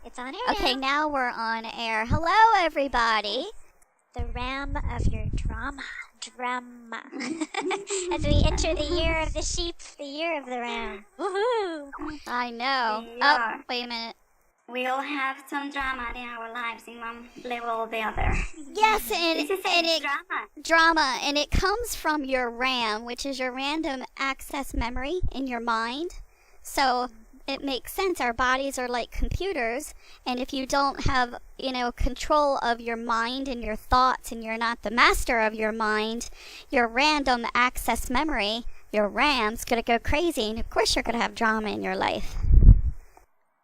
It's on air Okay, now we're on air. Hello, everybody. The ram of your drama. As we enter the year of the sheep, the year of the ram. Woohoo! I know. Yeah. Oh, wait a minute. We all have some drama in our lives in one level or the other. Yes, This is drama, and it comes from your RAM, which is your random access memory in your mind. So it makes sense. Our bodies are like computers, and if you don't have, control of your mind and your thoughts, and you're not the master of your mind, your random access memory, your RAM's gonna go crazy, and of course you're gonna have drama in your life.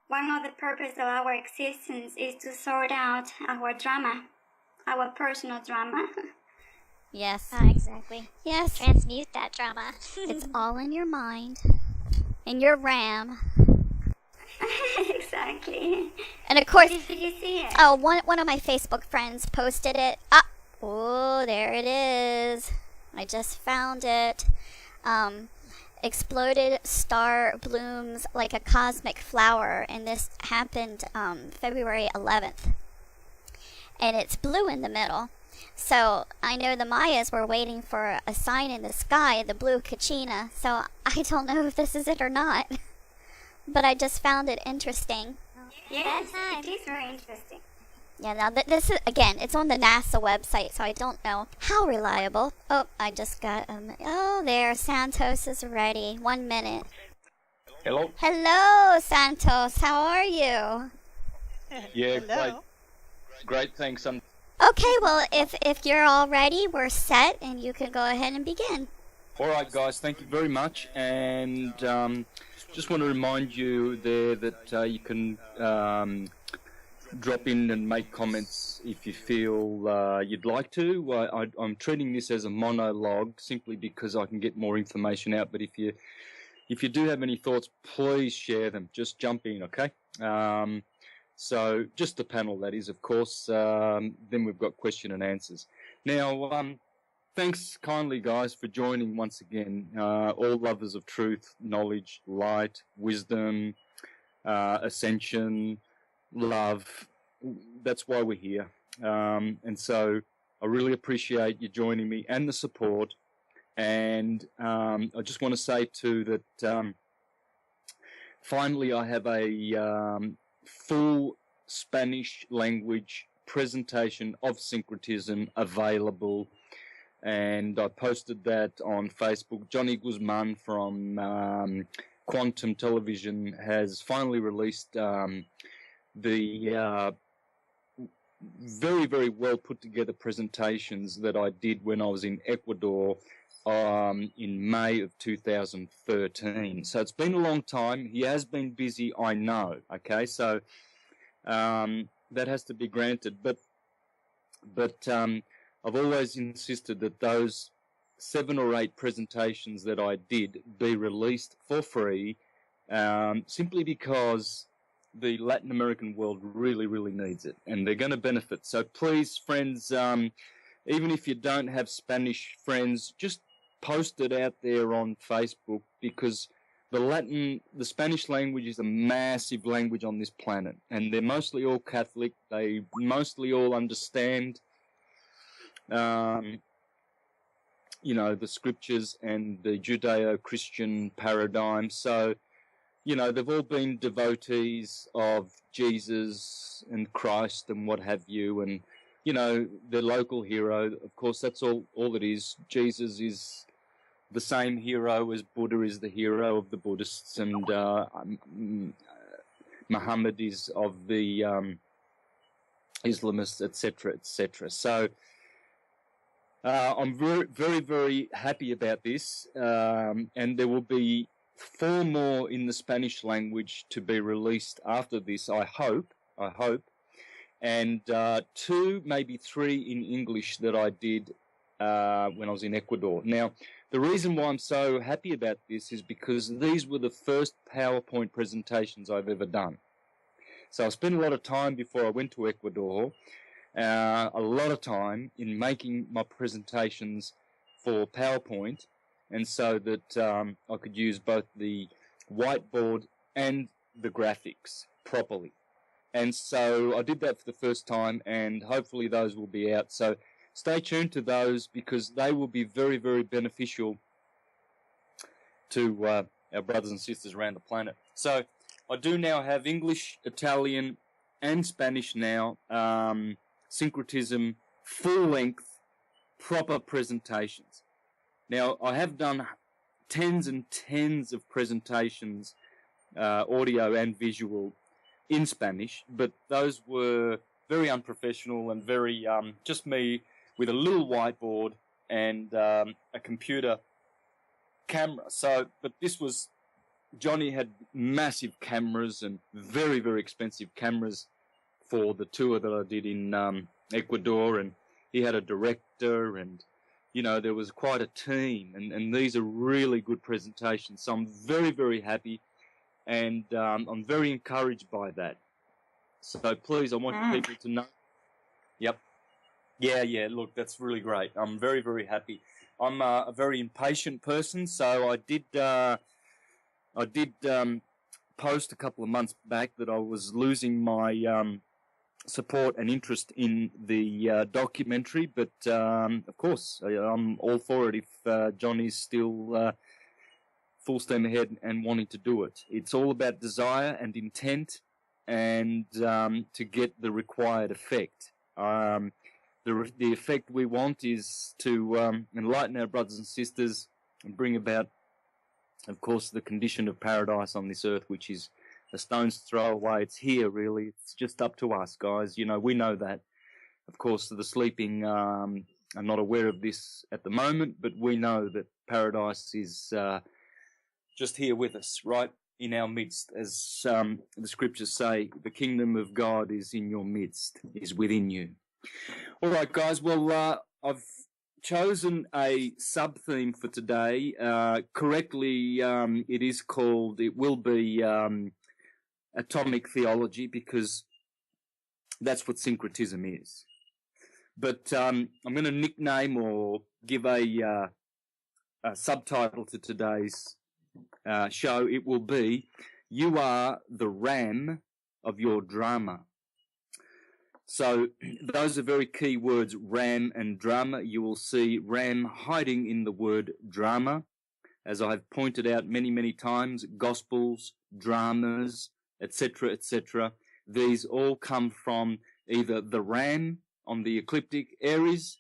One of the purpose of our existence is to sort out our drama, our personal drama. Yes. Exactly. Yes. Transmute that drama. It's all in your mind, in your RAM. Exactly. And of course, Did you see it? oh, one of my Facebook friends posted it. Oh, there it is. I just found it. Exploded star blooms like a cosmic flower, and this happened February 11th. And it's blue in the middle. So I know the Mayas were waiting for a sign in the sky, the blue Kachina. So I don't know if this is it or not. But I just found it interesting. Yes, it is very interesting. Yeah, now this is, again, it's on the NASA website, so I don't know how reliable. Oh, I just got, oh, there, Santos is ready. 1 minute. Hello? Hello, Santos, how are you? Yeah, great, thanks. Okay, well, if you're all ready, we're set, and you can go ahead and begin. All right, guys, thank you very much, and just want to remind you there that you can drop in and make comments if you feel you'd like to. I'm treating this as a monologue simply because I can get more information out, but if you do have any thoughts, please share them. Just jump in, okay? So just the panel, that is, of course. Then we've got question and answers. Now, thanks kindly, guys, for joining once again. All lovers of truth, knowledge, light, wisdom, ascension, love. That's why we're here. And so I really appreciate you joining me and the support. And I just want to say, too, that finally I have a full Spanish language presentation of syncretism available. And I posted that on Facebook. Johnny Guzman from Quantum Television has finally released the very, very well put together presentations that I did when I was in Ecuador in May of 2013. So it's been a long time. He has been busy, I know. Okay, so that has to be granted. But I've always insisted that those 7 or 8 presentations that I did be released for free, simply because the Latin American world really, really needs it, and they're going to benefit. So please, friends, even if you don't have Spanish friends, just post it out there on Facebook, because the Spanish language is a massive language on this planet, and they're mostly all Catholic. They mostly all understand the scriptures and the Judeo-Christian paradigm. So, they've all been devotees of Jesus and Christ and what have you, and, their local hero. Of course, that's all it is. Jesus is the same hero as Buddha is the hero of the Buddhists, and Muhammad is of the Islamists, etc., etc. So, I'm very, very, very happy about this, and there will be 4 more in the Spanish language to be released after this, I hope, and 2, maybe 3 in English that I did when I was in Ecuador. Now, the reason why I'm so happy about this is because these were the first PowerPoint presentations I've ever done. So I spent a lot of time before I went to Ecuador, a lot of time in making my presentations for PowerPoint, and so that I could use both the whiteboard and the graphics properly. And so I did that for the first time, and hopefully those will be out. So stay tuned to those, because they will be very, very beneficial to our brothers and sisters around the planet. So I do now have English, Italian, and Spanish now, syncretism, full-length, proper presentations. Now, I have done tens and tens of presentations, audio and visual, in Spanish, but those were very unprofessional and very just me with a little whiteboard and a computer camera. So, but this was, Johnny had massive cameras and very, very expensive cameras for the tour that I did in Ecuador, and he had a director, and you know, there was quite a team, and these are really good presentations. So I'm very, very happy, and I'm very encouraged by that. So please, I want people to know. Yep. Yeah, look, that's really great. I'm very, very happy. I'm a very impatient person, so I did post a couple of months back that I was losing my support and interest in the documentary, but of course I'm all for it if Johnny's still full steam ahead and wanting to do it. It's all about desire and intent, and to get the required effect. The effect we want is to enlighten our brothers and sisters and bring about, of course, the condition of paradise on this earth, which is a stone's throw away. It's here, really. It's just up to us, guys. You know, we know that. Of course, the sleeping are not aware of this at the moment, but we know that paradise is just here with us, right in our midst. As the scriptures say, the kingdom of God is in your midst, is within you. All right, guys. Well, I've chosen a sub-theme for today. Correctly, it will be atomic theology, because that's what syncretism is. But I'm going to nickname or give a subtitle to today's show. It will be, "You are the ram of your drama." So those are very key words, ram and drama. You will see ram hiding in the word drama. As I've pointed out many, many times, gospels, dramas, etc., etc. These all come from either the ram on the ecliptic Aries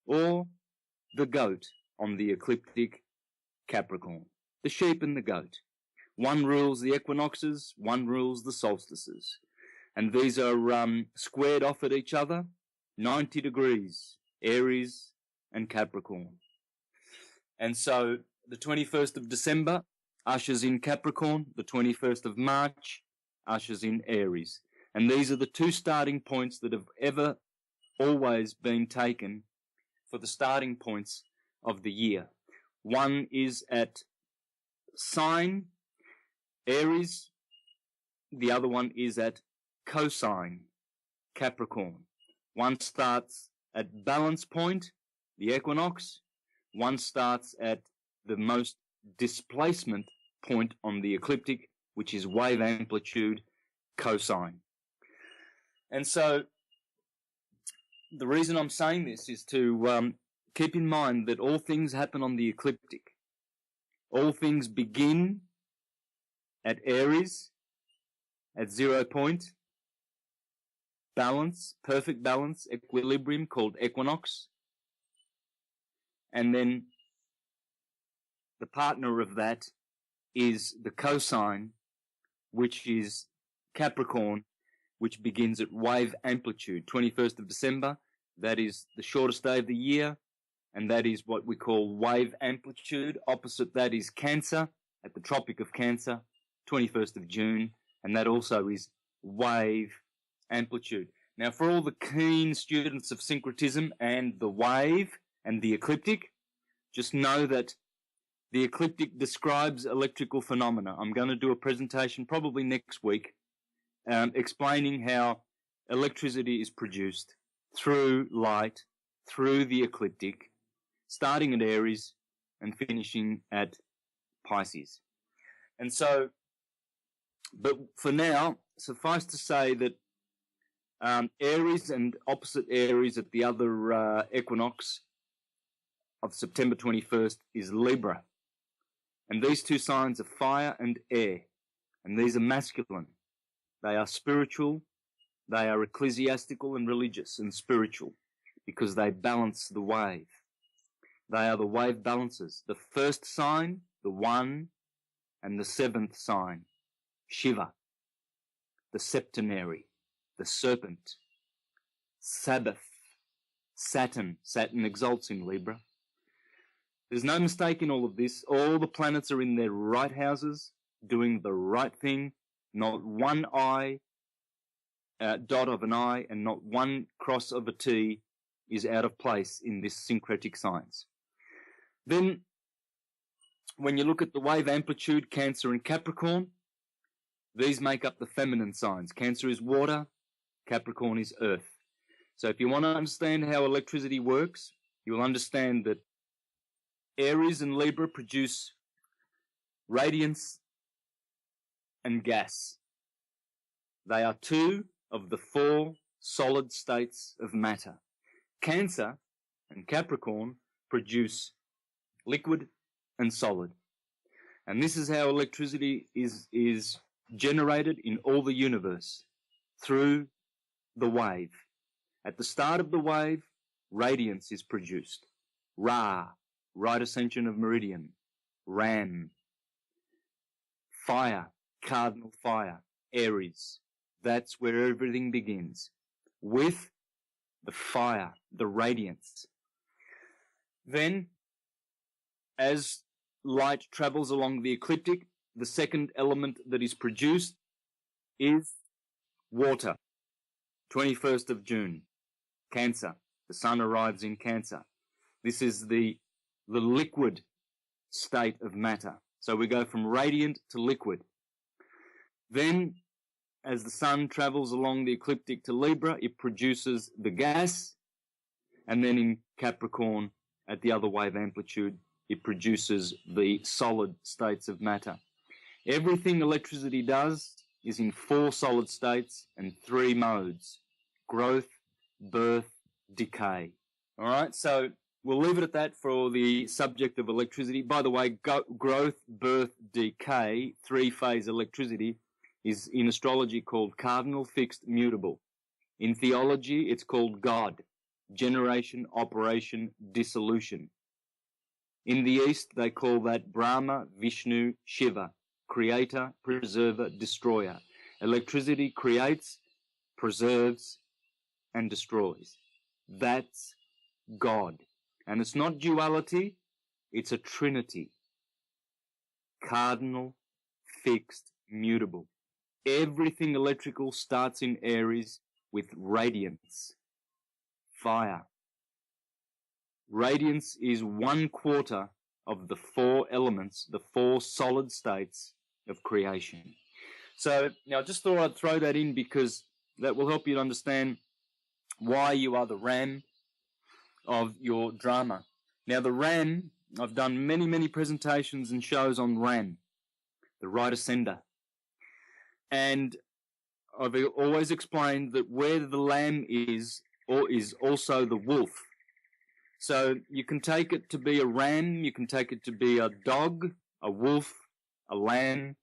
or the goat on the ecliptic Capricorn. The sheep and the goat. One rules the equinoxes, one rules the solstices. And these are squared off at each other, 90 degrees, Aries and Capricorn. And so the 21st of December ushers in Capricorn, the 21st of March ushers in Aries. And these are the two starting points that have ever, always been taken for the starting points of the year. One is at sign, Aries. The other one is at cosine, Capricorn. One starts at balance point, the equinox. One starts at the most displacement point on the ecliptic, which is wave amplitude, cosine. And so the reason I'm saying this is to keep in mind that all things happen on the ecliptic. All things begin at Aries, at 0 point, balance, perfect balance, equilibrium, called equinox. And then the partner of that is the cosine, which is Capricorn, which begins at wave amplitude, 21st of December. That is the shortest day of the year, and that is what we call wave amplitude. Opposite that is Cancer, at the Tropic of Cancer, 21st of June, and that also is wave amplitude. Now, for all the keen students of syncretism and the wave and the ecliptic, just know that the ecliptic describes electrical phenomena. I'm going to do a presentation probably next week explaining how electricity is produced through light, through the ecliptic, starting at Aries and finishing at Pisces. And so, but for now, suffice to say that Aries and opposite Aries at the other equinox of September 21st is Libra. And these two signs are fire and air. And these are masculine. They are spiritual. They are ecclesiastical and religious and spiritual because they balance the wave. They are the wave balancers. The first sign, the one, and the seventh sign, Shiva, the septenary, the serpent, Sabbath, Saturn. Saturn exalts in Libra. There's no mistake in all of this. All the planets are in their right houses, doing the right thing. Not one dot of an I and not one cross of a T is out of place in this syncretic science. Then, when you look at the wave amplitude, Cancer and Capricorn, these make up the feminine signs. Cancer is water, Capricorn is earth. So if you want to understand how electricity works, you'll understand that Aries and Libra produce radiance and gas. They are two of the four solid states of matter. Cancer and Capricorn produce liquid and solid. And this is how electricity is generated in all the universe, through the wave. At the start of the wave, radiance is produced. Ra, right ascension of meridian. Ram, fire, cardinal fire, Aries. That's where everything begins, with the fire, the radiance. Then, as light travels along the ecliptic, the second element that is produced is water. 21st of June, Cancer. The sun arrives in Cancer. This is the liquid state of matter. So we go from radiant to liquid. Then, as the sun travels along the ecliptic to Libra, it produces the gas. And then in Capricorn, at the other wave amplitude, it produces the solid states of matter. Everything electricity does is in four solid states and three modes: growth, birth, decay. All right, so we'll leave it at that for the subject of electricity. By the way, growth, birth, decay, three-phase electricity, is in astrology called cardinal, fixed, mutable. In theology, it's called God: generation, operation, dissolution. In the East, they call that Brahma, Vishnu, Shiva: creator, preserver, destroyer. Electricity creates, preserves, and destroys. That's God. And it's not duality, it's a trinity: cardinal, fixed, mutable. Everything electrical starts in Aries with radiance, fire. Radiance is 1/4 of the four elements, the four solid states of creation. So now I just thought I'd throw that in because that will help you to understand why you are the ram of your drama. Now the ram, I've done many, many presentations and shows on ram, the right ascender. And I've always explained that where the lamb is, or is also the wolf. So you can take it to be a ram, you can take it to be a dog, a wolf, a lamb,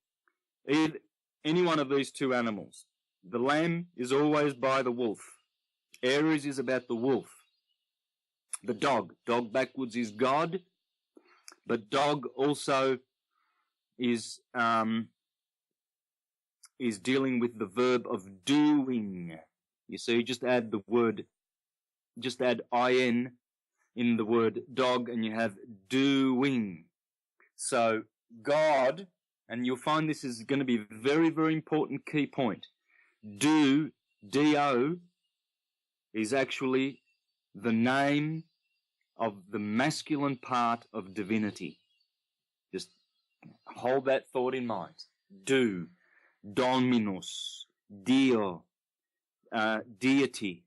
any one of these two animals. The lamb is always by the wolf. Aries is about the wolf. The dog backwards is God, but dog also is dealing with the verb of doing. You see, just add in in the word dog and you have doing. So God, and you'll find this is going to be a very, very important key point. Do, D-O, is actually the name of the masculine part of divinity. Just hold that thought in mind. Do, Dominus, Dio, deity,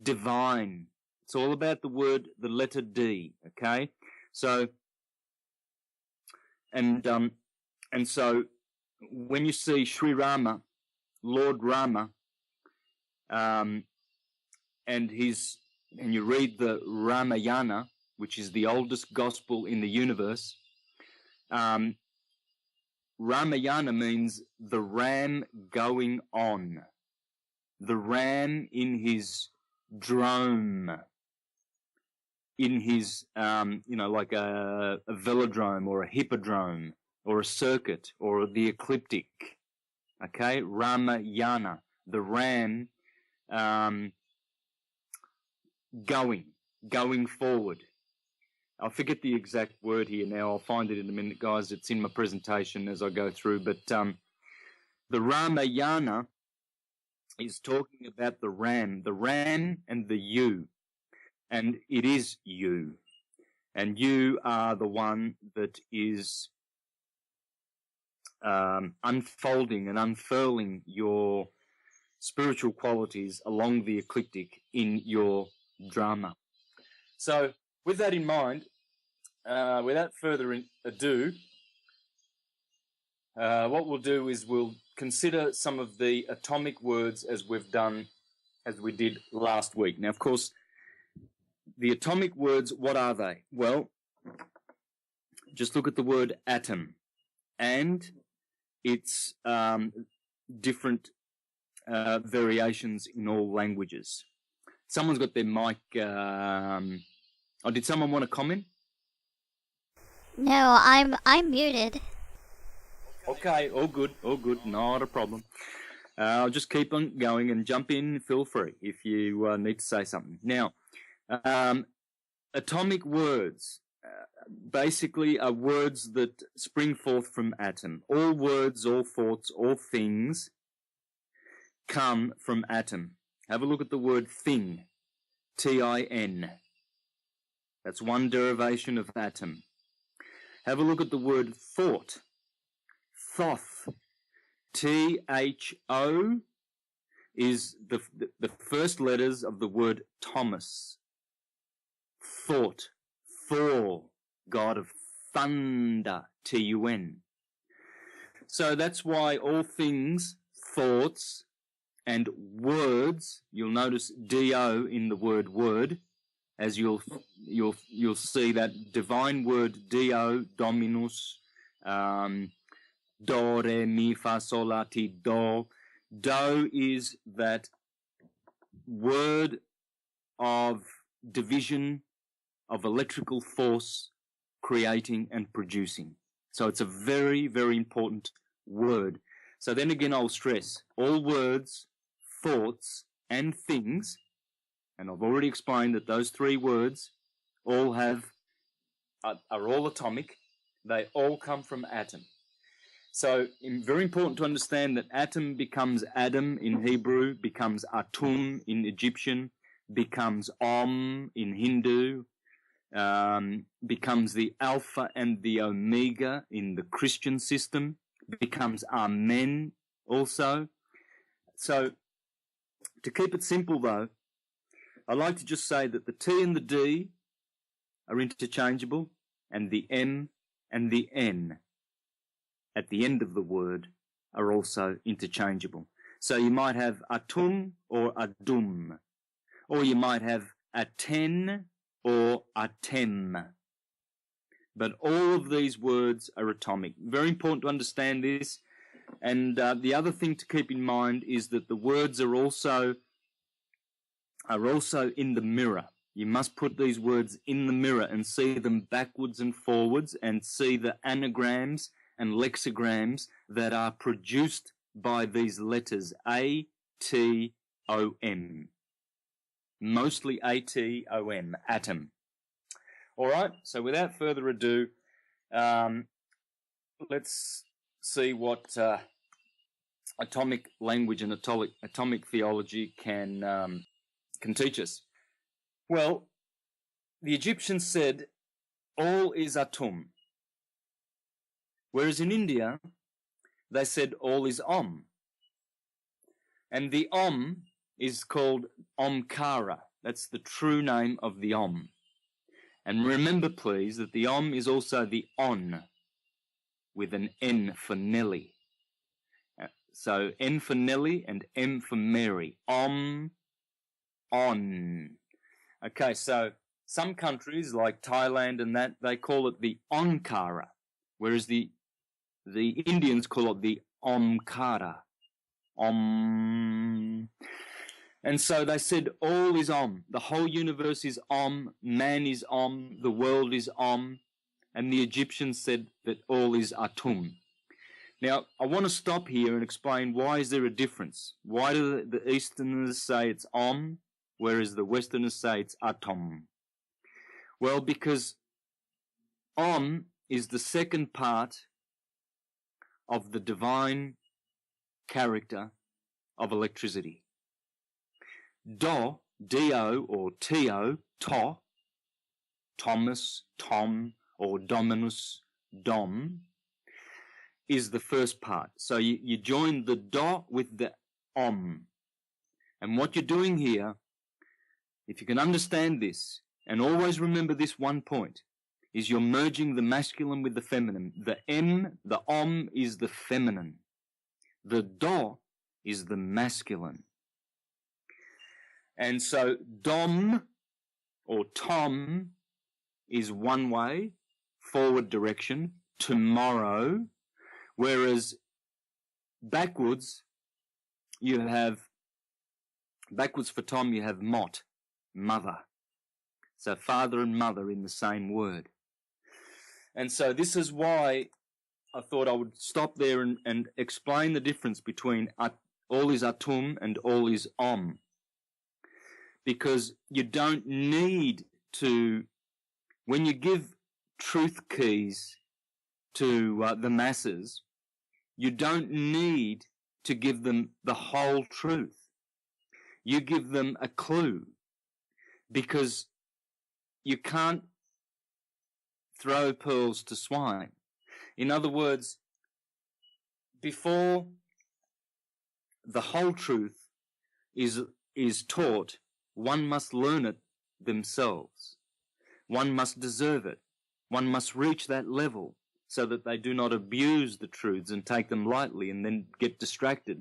divine. It's all about the letter D, okay? So, and so when you see Sri Rama, Lord Rama, and you read the Ramayana, which is the oldest gospel in the universe. Ramayana means the ram going on, the ram in his drome, in his, like a velodrome or a hippodrome or a circuit or the ecliptic. Okay, Ramayana, the ram going forward. I forget the exact word here now. I'll find it in a minute, guys. It's in my presentation as I go through. But the Ramayana is talking about the ram and the you. And it is you. And you are the one that is unfolding and unfurling your spiritual qualities along the ecliptic in your drama. So with that in mind, without further ado, what we'll do is we'll consider some of the atomic words as we did last week. Now, of course, the atomic words, what are they? Well, just look at the word atom and its different variations in all languages. Someone's got their mic. Did someone want to comment? No, I'm muted. Okay, all good, not a problem. I'll just keep on going and jump in, feel free if you need to say something. Now, atomic words basically are words that spring forth from atom. All words, all thoughts, all things come from atom. Have a look at the word thing, T-I-N. That's one derivation of atom. Have a look at the word thought, thoth. T-H-O is the first letters of the word Thomas. Thought, Thor, god of thunder, T-U-N. So that's why all things, thoughts, and words, you'll notice D-O in the word word, as you'll see that divine word D-O, Dominus, Do, Re, Mi, Fa, Sol, La, Ti, Do. Do is that word of division of electrical force creating and producing. So it's a very, very important word. So then again, I'll stress all words, thoughts, and things, and I've already explained that those three words all are all atomic. They all come from atom. So very important to understand that atom becomes Adam in Hebrew, becomes Atum in Egyptian, becomes Om in Hindu, becomes the Alpha and the Omega in the Christian system, becomes Amen also. So to keep it simple though, I like to just say that the T and the D are interchangeable, and the M and the N at the end of the word are also interchangeable. So you might have atum or adum, or you might have aten or atem. But all of these words are atomic. Very important to understand this. And the other thing to keep in mind is that the words are also in the mirror. You must put these words in the mirror and see them backwards and forwards and see the anagrams and lexicograms that are produced by these letters A, T, O, M. Mostly A, T, O, M, atom. All right, so without further ado, let's see what atomic language and atomic theology can teach us. Well, the Egyptians said, all is atum. Whereas in India, they said all is Om. And the Om is called Omkara. That's the true name of the Om. And remember, please, that the Om is also the On, with an N for Nelly. So N for Nelly and M for Mary. On. Okay, so some countries like Thailand and that, they call it the Onkara, whereas the Indians call it the Omkara. Om. And so they said all is Om. The whole universe is Om. Man is Om. The world is Om. And the Egyptians said that all is Atum. Now, I want to stop here and explain why is there a difference. Why do the Easterners say it's Om, whereas the Westerners say it's Atom? Well, because Om is the second part of the divine character of electricity. Do, D-O, or T-O, To, Thomas, Tom, or Dominus, Dom, is the first part. So you join the Do with the Om. And what you're doing here, if you can understand this, and always remember this one point, is you're merging the masculine with the feminine. The M, the Om, is the feminine. The Do is the masculine. And so Dom or Tom is one way, forward direction, tomorrow, whereas backwards for Tom you have Mot, mother. So father and mother in the same word. And so this is why I thought I would stop there and explain the difference between all is Atum and all is Om. Because you don't need to, when you give truth keys to the masses, you don't need to give them the whole truth. You give them a clue, because you can't throw pearls to swine. In other words, before the whole truth is taught, one must learn it themselves. One must deserve it. One must reach that level so that they do not abuse the truths and take them lightly and then get distracted.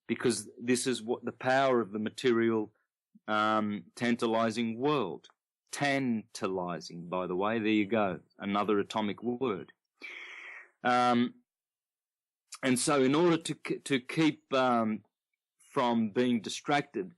Because this is what the power of the material, tantalizing world. Tantalizing, by the way, there you go, another atomic word. And so in order to keep from being distracted,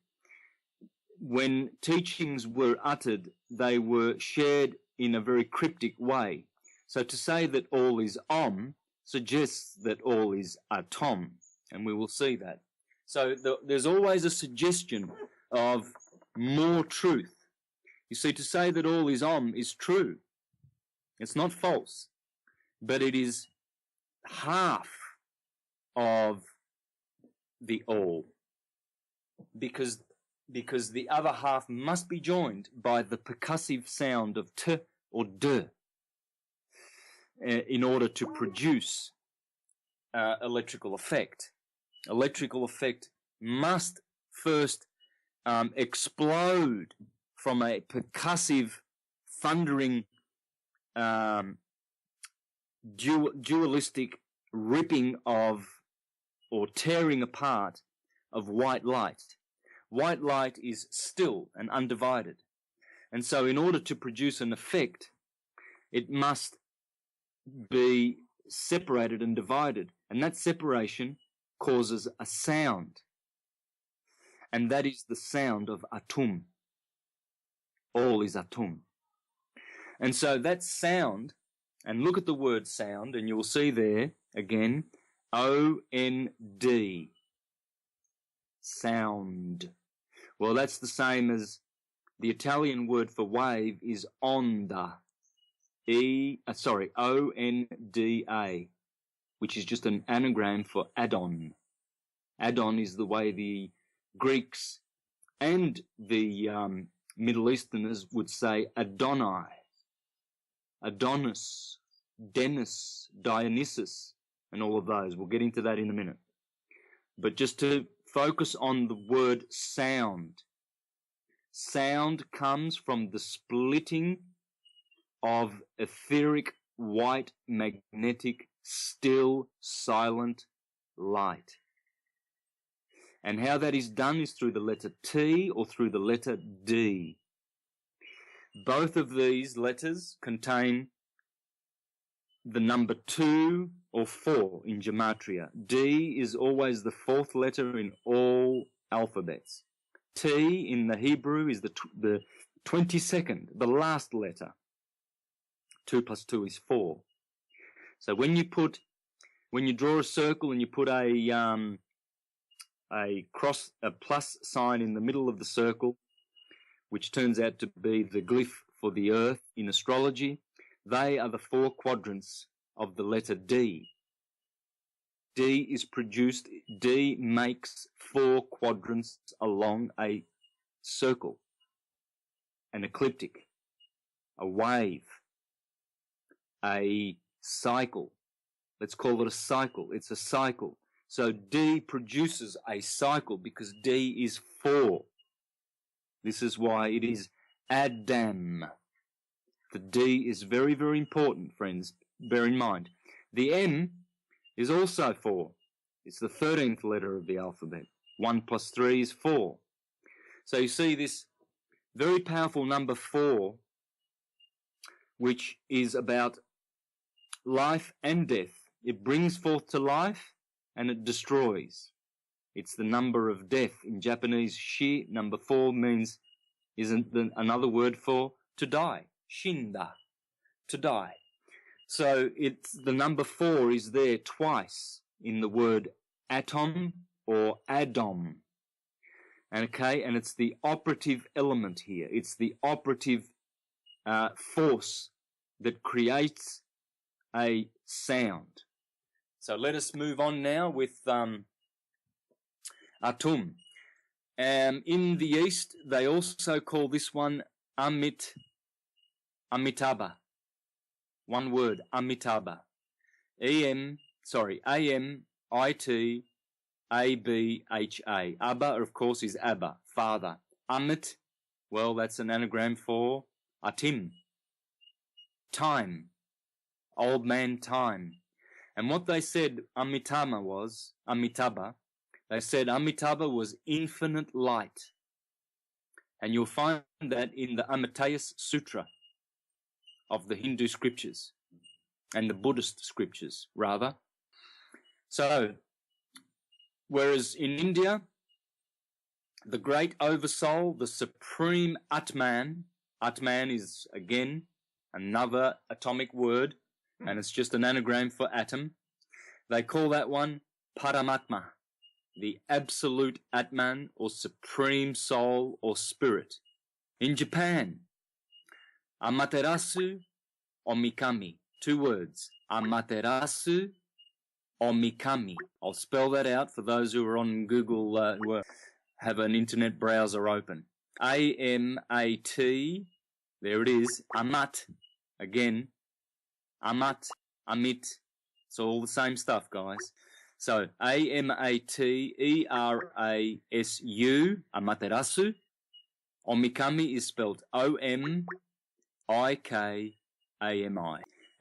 when teachings were uttered, they were shared in a very cryptic way. So to say that all is Om suggests that all is Atom, and we will see that. So there's always a suggestion of more truth. You see, to say that all is Om is true. It's not false, but it is half of the all, because the other half must be joined by the percussive sound of T or D in order to produce electrical effect. Electrical effect must first explode from a percussive, thundering, dualistic ripping of or tearing apart of white light. White light is still and undivided. And so in order to produce an effect, it must be separated and divided. And that separation causes a sound. And that is the sound of Atum. All is Atum. And so that sound, and look at the word sound, and you will see there, again, O-N-D. Sound. Well, that's the same as the Italian word for wave is onda. O-N-D-A, which is just an anagram for Adon. Adon is the way the Greeks and the Middle Easterners would say Adonai, Adonis, Dennis, Dionysus, and all of those. We'll get into that in a minute. But just to focus on the word sound. Sound comes from the splitting of etheric, white, magnetic, still, silent light. And how that is done is through the letter T or through the letter D. Both of these letters contain the number 2 or 4 in gematria. D is always the 4th letter in all alphabets. T in the Hebrew is the 22nd, the last letter. 2 plus 2 is 4. So when you draw a circle and you put a plus sign in the middle of the circle, which turns out to be the glyph for the earth in astrology, they are the 4 quadrants of the letter D. D makes 4 quadrants along a circle, an ecliptic, a wave, a cycle. Let's call it a cycle. It's a cycle. So D produces a cycle because D is 4. This is why it is Adam. The D is very, very important, friends. Bear in mind. The M is also 4. It's the 13th letter of the alphabet. 1 plus 3 is 4. So you see this very powerful number 4, which is about life and death. It brings forth to life and it destroys. It's the number of death. In Japanese, shi, number 4, isn't another word for to die. Shinda, to die. So the number 4 is there twice in the word atom or Adam. And it's the operative element here. It's the operative force that creates a sound. So let us move on now with atum. In the East, they also call this one Amitabha. One word, Amitabha. A-M-I-T-A-B-H-A. Abba, of course, is Abba, father. Amit, well, that's an anagram for Atim. Time. Old man time. And what they said Amitabha was infinite light. And you'll find that in the Amitayus Sutra of the Hindu scriptures and the Buddhist scriptures, rather. So, whereas in India, the great oversoul, the supreme Atman is, again, another atomic word, and it's just an anagram for atom. They call that one Paramatma, the absolute Atman or supreme soul or spirit. In Japan, Amaterasu Omikami, 2 words, Amaterasu Omikami. I'll spell that out for those who are on Google, who have an internet browser open. A-M-A-T, there it is, Amat, again, Amat, Amit, it's all the same stuff, guys. So, A-M-A-T-E-R-A-S-U, Amaterasu. Omikami is spelled O-M-I-K-A-M-I.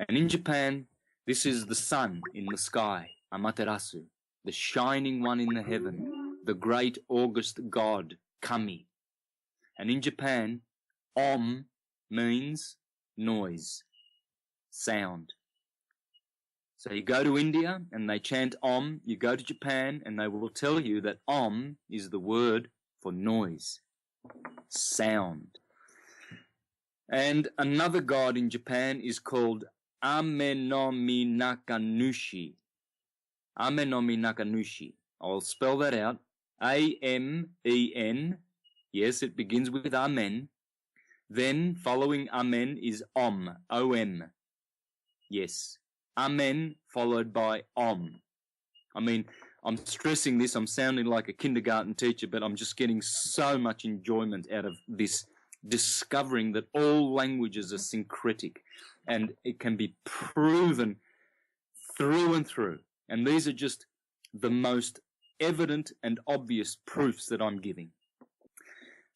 And in Japan, this is the sun in the sky, Amaterasu, the shining one in the heaven, the great august god, Kami. And in Japan, Om means noise, sound. So you go to India and they chant Om, you go to Japan and they will tell you that Om is the word for noise, sound. And another god in Japan is called Ame-no-mi Nakanushi. Ame-no-mi-Nakanushi. I'll spell that out. A-M-E-N. Yes, it begins with Amen. Then, following Amen is Om. O-M. Yes. Amen followed by Om. I mean, I'm stressing this. I'm sounding like a kindergarten teacher, but I'm just getting so much enjoyment out of this, discovering that all languages are syncretic and it can be proven through and through. And these are just the most evident and obvious proofs that I'm giving.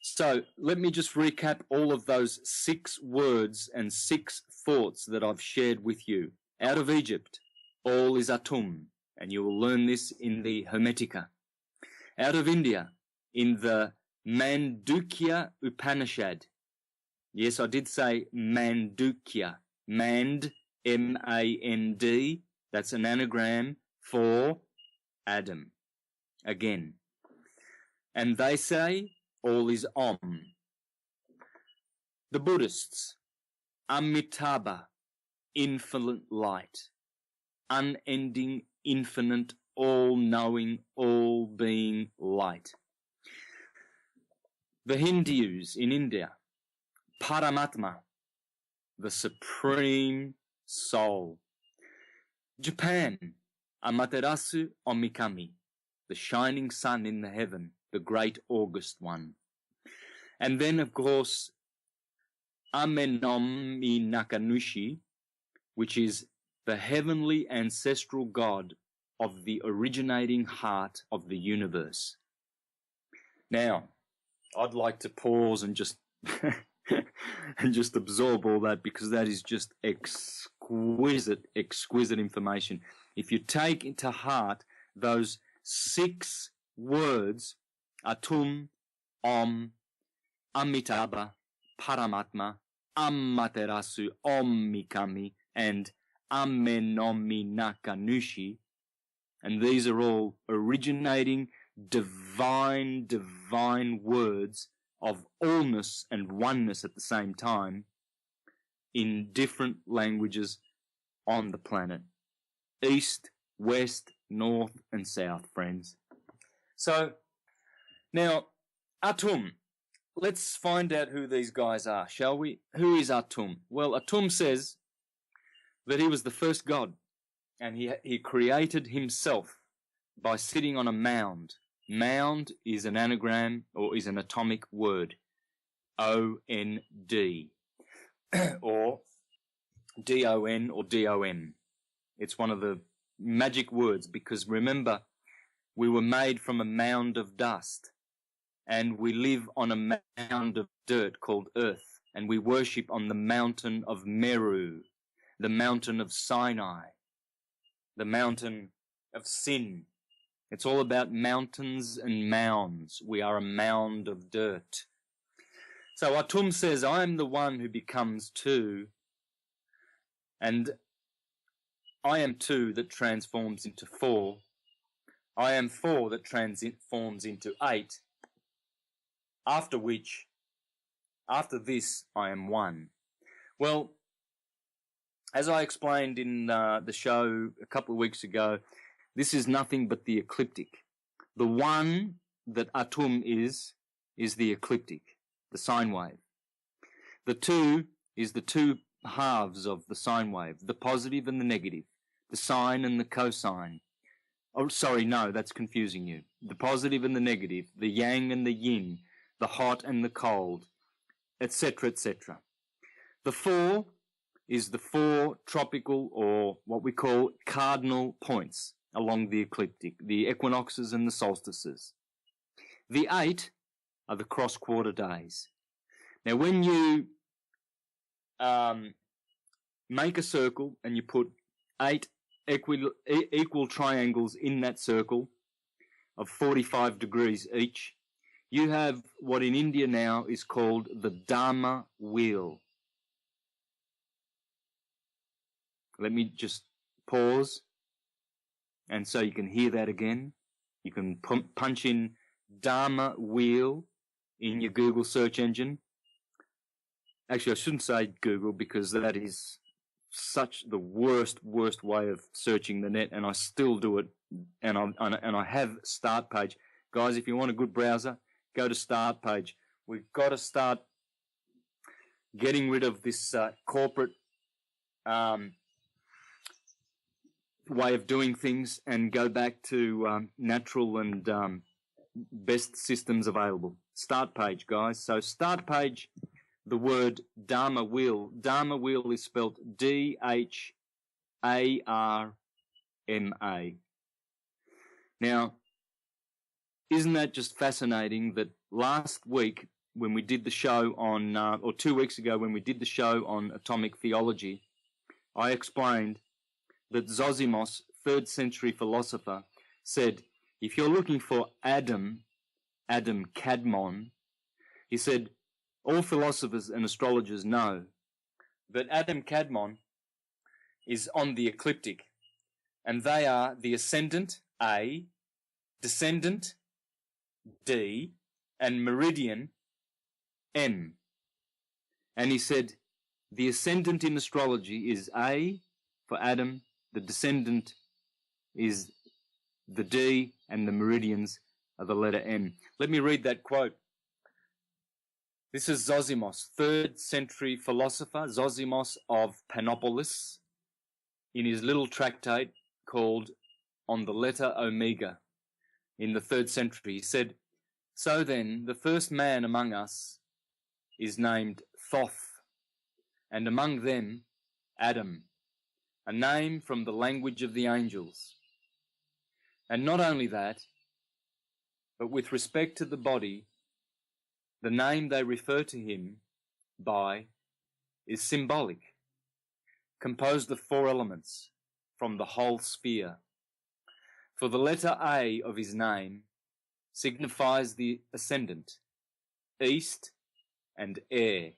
So let me just recap all of those 6 words and 6 thoughts that I've shared with you. Out of Egypt, all is Atum. and you will learn this in the Hermetica. Out of India, in the Mandukya Upanishad. Yes, I did say Mandukya. Mand, M-A-N-D, that's an anagram for Adam. Again. And they say all is Om. The Buddhists, Amitabha, infinite light, unending, infinite, all-knowing, all-being light. The Hindus in India, Paramatma, the supreme soul. Japan, Amaterasu Omikami, the shining sun in the heaven, the great August one. And then, of course, Amenomi Nakanushi, which is the heavenly ancestral God of the originating heart of the universe. Now, I'd like to pause and just and just absorb all that, because that is just exquisite information. If you take to heart those 6 words, Atum, Om, Amitabha, Paramatma, Amaterasu, Omikami, and Amenomi Nakanushi, and these are all originating divine words of allness and oneness at the same time in different languages on the planet. East, west, north, and south, friends. So, now, Atum. Let's find out who these guys are, shall we? Who is Atum? Well, Atum says that he was the first God, and he created himself by sitting on a mound. Mound is an anagram, or is an atomic word, O-N-D, or D-O-N or D-O-M. It's one of the magic words, because remember, we were made from a mound of dust, and we live on a mound of dirt called earth, and we worship on the mountain of Meru, the mountain of Sinai, the mountain of sin. It's all about mountains and mounds. We are a mound of dirt. So Atum says, I am the one who becomes 2, and I am 2 that transforms into 4. I am 4 that transforms into 8. After this, I am 1. Well, as I explained in the show a couple of weeks ago, this is nothing but the ecliptic. The 1 that Atum is the ecliptic, the sine wave. The 2 is the 2 halves of the sine wave, the positive and the negative, the sine and the cosine. Oh, sorry, no, that's confusing you. The positive and the negative, the yang and the yin, the hot and the cold, etc., etc. The 4 is the 4 tropical, or what we call cardinal points along the ecliptic, the equinoxes and the solstices. The 8 are the cross-quarter days. Now, when you make a circle and you put 8 equal triangles in that circle of 45 degrees each, you have what in India now is called the Dharma wheel. Let me just pause, and so you can hear that again. You can punch in Dharma wheel in your Google search engine. Actually, I shouldn't say Google, because that is such the worst way of searching the net, and I still do it, and I have Start Page. Guys, if you want a good browser, go to Start Page. We've got to start getting rid of this corporate way of doing things and go back to natural and best systems available. Start Page, guys. So Start Page, the word Dharma wheel. Dharma wheel is spelled D-H-A-R-M-A. Now, isn't that just fascinating that last week when we did the show on, or 2 weeks ago when we did the show on atomic theology, I explained that Zosimos third century philosopher, said, if you're looking for Adam Kadmon, he said, all philosophers and astrologers know that Adam Kadmon is on the ecliptic, and they are the ascendant, A, descendant, D, and meridian, M. And he said, the ascendant in astrology is A for Adam, the descendant is the D, and the meridians are the letter M. Let me read that quote. This is Zosimos, 3rd century philosopher, Zosimos of Panopolis, in his little tractate called On the Letter Omega in the 3rd century. He said, so then, the first man among us is named Thoth, and among them Adam, a name from the language of the angels. And not only that, but with respect to the body, the name they refer to him by is symbolic, composed of 4 elements from the whole sphere. For the letter A of his name signifies the ascendant, east and air.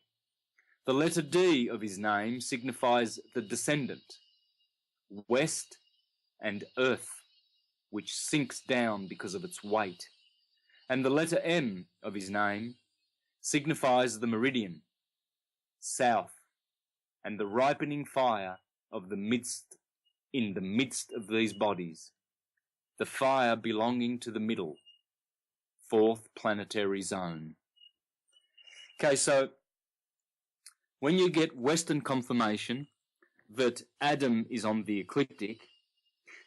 The letter D of his name signifies the descendant, west and earth, which sinks down because of its weight. And the letter M of his name signifies the meridian, south, and the ripening fire of in the midst of these bodies, the fire belonging to the middle, 4th planetary zone. Okay, so when you get Western confirmation that Adam is on the ecliptic,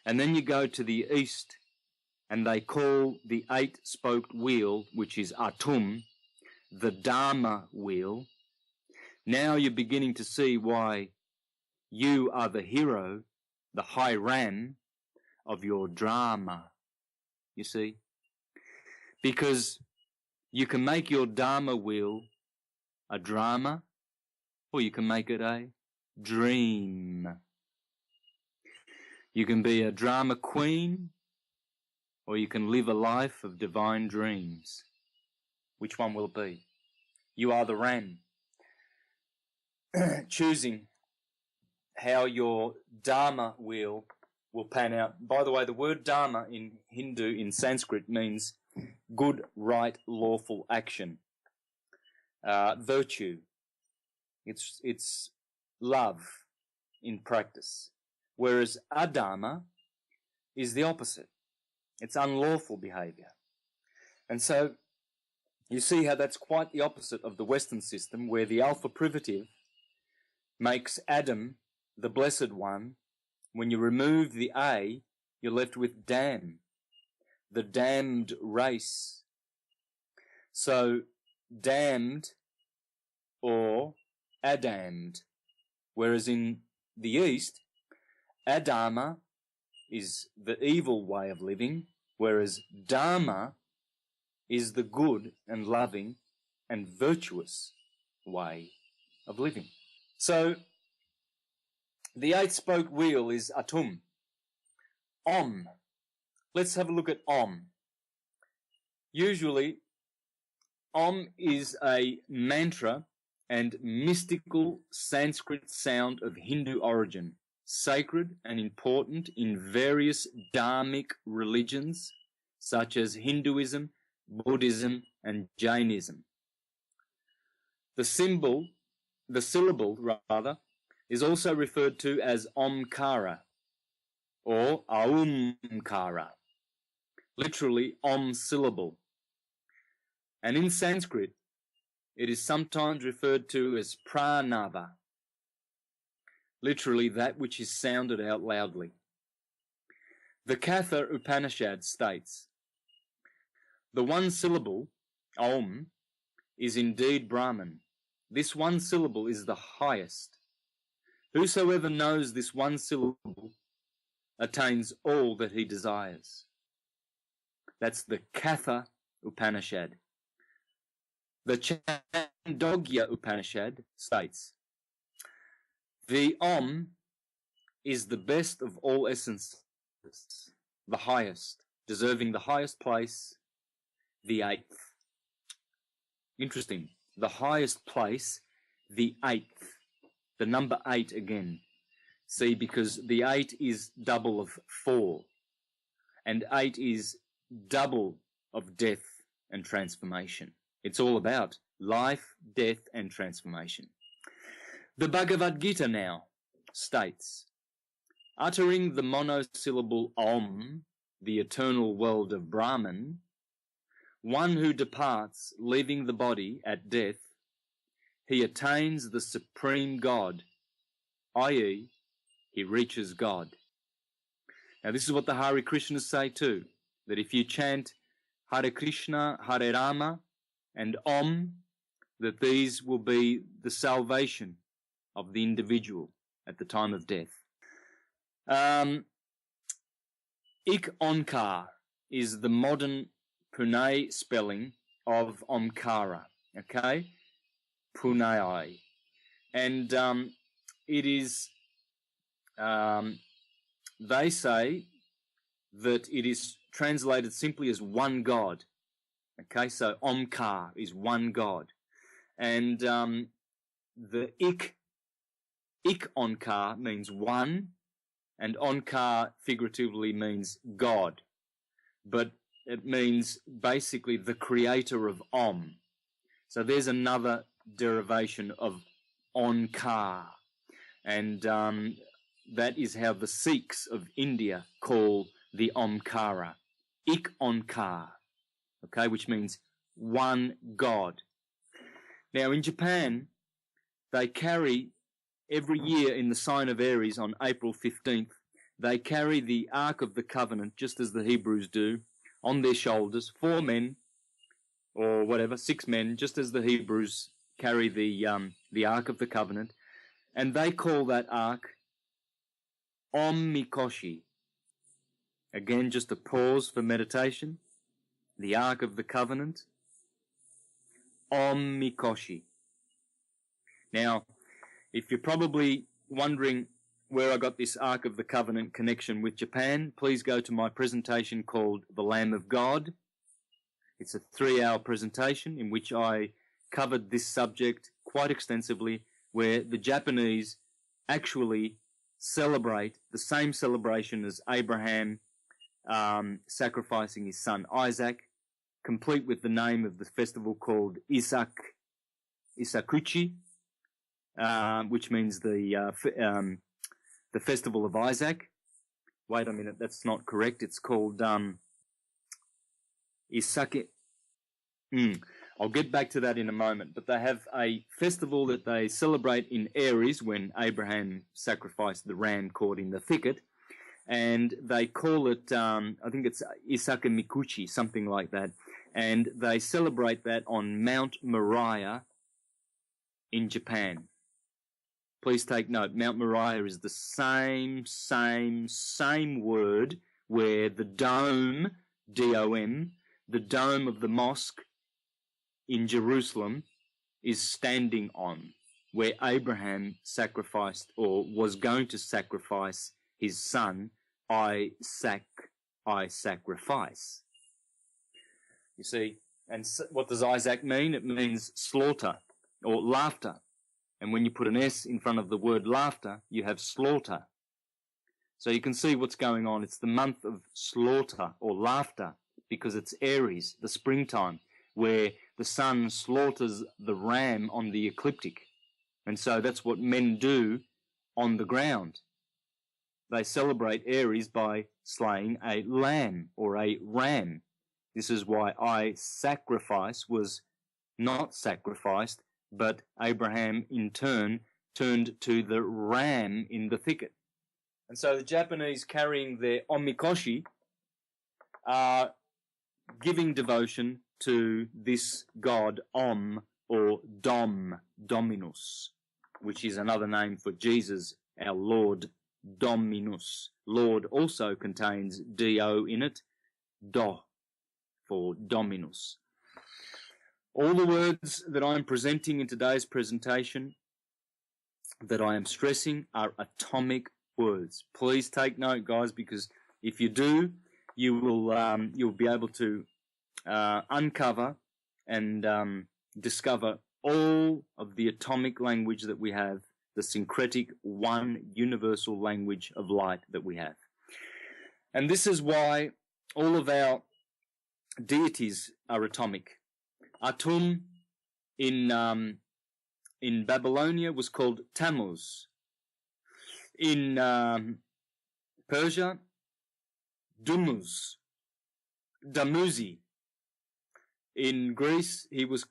and then you go to the east and they call the 8-spoked wheel, which is Atum, the Dharma wheel, now you're beginning to see why you are the hero, the high ran of your drama, you see? Because you can make your Dharma wheel a drama, or you can make it a dream. You can be a drama queen, or you can live a life of divine dreams. Which one will it be? You are the Ram. Choosing how your Dharma wheel will pan out. By the way, the word Dharma in Hindu, in Sanskrit, means good, right, lawful action. Virtue. It's love in practice. Whereas adharma is the opposite. It's unlawful behavior. And so you see how that's quite the opposite of the Western system, where the alpha privative makes Adam the blessed one. When you remove the A, you're left with damn, the damned race. So damned or adamned. Whereas in the East, adharma is the evil way of living, whereas dharma is the good and loving and virtuous way of living. So the 8-spoked wheel is atum. Om. Let's have a look at Om. Usually, Om is a mantra and mystical Sanskrit sound of Hindu origin, sacred and important in various dharmic religions such as Hinduism, Buddhism, and Jainism. The syllable, is also referred to as Omkara or Aumkara, literally Om syllable. And in Sanskrit, it is sometimes referred to as Pranava, literally that which is sounded out loudly. The Katha Upanishad states, the one syllable, Om, is indeed Brahman. This one syllable is the highest. Whosoever knows this one syllable attains all that he desires. That's the Katha Upanishad. The Chandogya Upanishad states, the Om is the best of all essences. the highest, deserving the highest place, the eighth. Interesting. The highest place, the eighth. The number 8 again. See, because the 8 is double of 4, and 8 is double of death and transformation. It's all about life, death, and transformation. The Bhagavad Gita now states, uttering the monosyllable Om, the eternal world of Brahman, one who departs, leaving the body at death, he attains the supreme God, i.e., he reaches God. Now this is what the Hare Krishnas say too, that if you chant Hare Krishna, Hare Rama, and Om, that these will be the salvation of the individual at the time of death. Ik Onkar is the modern Pune spelling of Omkara, okay? Punai. And it is, they say that it is translated simply as one God. Okay, so Omkar is one God. And the Ik Onkar means one, and Onkar figuratively means God. But it means basically the creator of Om. So there's another derivation of Onkar. And that is how the Sikhs of India call the Omkara. Ik Onkar, okay, which means one God. Now in Japan, they carry every year in the sign of Aries on April 15th, they carry the Ark of the Covenant, just as the Hebrews do, on their shoulders, 4 men, or whatever, 6 men, just as the Hebrews carry the Ark of the Covenant, and they call that Ark Om Mikoshi. Again, just a pause for meditation. The Ark of the Covenant, Om Mikoshi. Now, if you're probably wondering where I got this Ark of the Covenant connection with Japan, please go to my presentation called The Lamb of God. It's a 3-hour presentation in which I covered this subject quite extensively, where the Japanese actually celebrate the same celebration as Abraham sacrificing his son Isaac, complete with the name of the festival called Isakuchi, which means the festival of Isaac. Wait a minute, that's not correct. It's called Isake. I'll get back to that in a moment. But they have a festival that they celebrate in Aries when Abraham sacrificed the ram caught in the thicket. And they call it, I think it's Isake Mikuchi, something like that. And they celebrate that on Mount Moriah in Japan. Please take note, Mount Moriah is the same word where the dome, D-O-M, the dome of the mosque in Jerusalem is standing on, where Abraham sacrificed or was going to sacrifice his son, I sacrifice. You see, and what does Isaac mean? It means slaughter or laughter. And when you put an S in front of the word laughter, you have slaughter. So you can see what's going on. It's the month of slaughter or laughter because it's Aries, the springtime, where the sun slaughters the ram on the ecliptic. And so that's what men do on the ground. They celebrate Aries by slaying a lamb or a ram. This is why I sacrifice was not sacrificed, but Abraham in turn turned to the ram in the thicket. And so the Japanese carrying their omikoshi are giving devotion to this god Om or Dom, Dominus, which is another name for Jesus, our Lord, Dominus. Lord also contains D-O in it, Do for Dominus. All the words that I am presenting in today's presentation, that I am stressing, are atomic words. Please take note, guys, because If you do, you'll be able to uncover and discover all of the atomic language that we have, the syncretic one universal language of light that we have. And this is why all of our deities are atomic. Atum in Babylonia was called Tammuz. In Persia, Dumuzi. In Greece, it was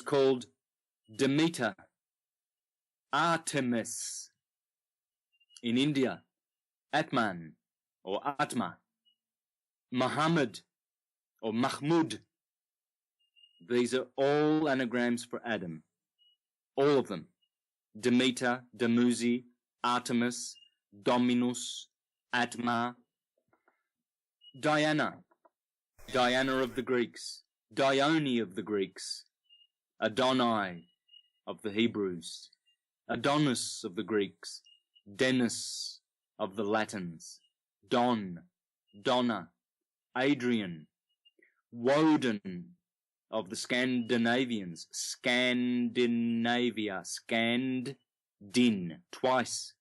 called Demeter. Artemis. In India, Atman or Atma. Muhammad or Mahmud. These are all anagrams for Adam. All of them. Demeter, Dumuzi, Artemis, Dominus, Atma. Diana. Diana of the Greeks. Dione of the Greeks. Adonai of the Hebrews. Adonis of the Greeks. Dennis of the Latins. Don, Donna, Adrian, Woden of the Scandinavians. Scandinavia, Scand-din, twice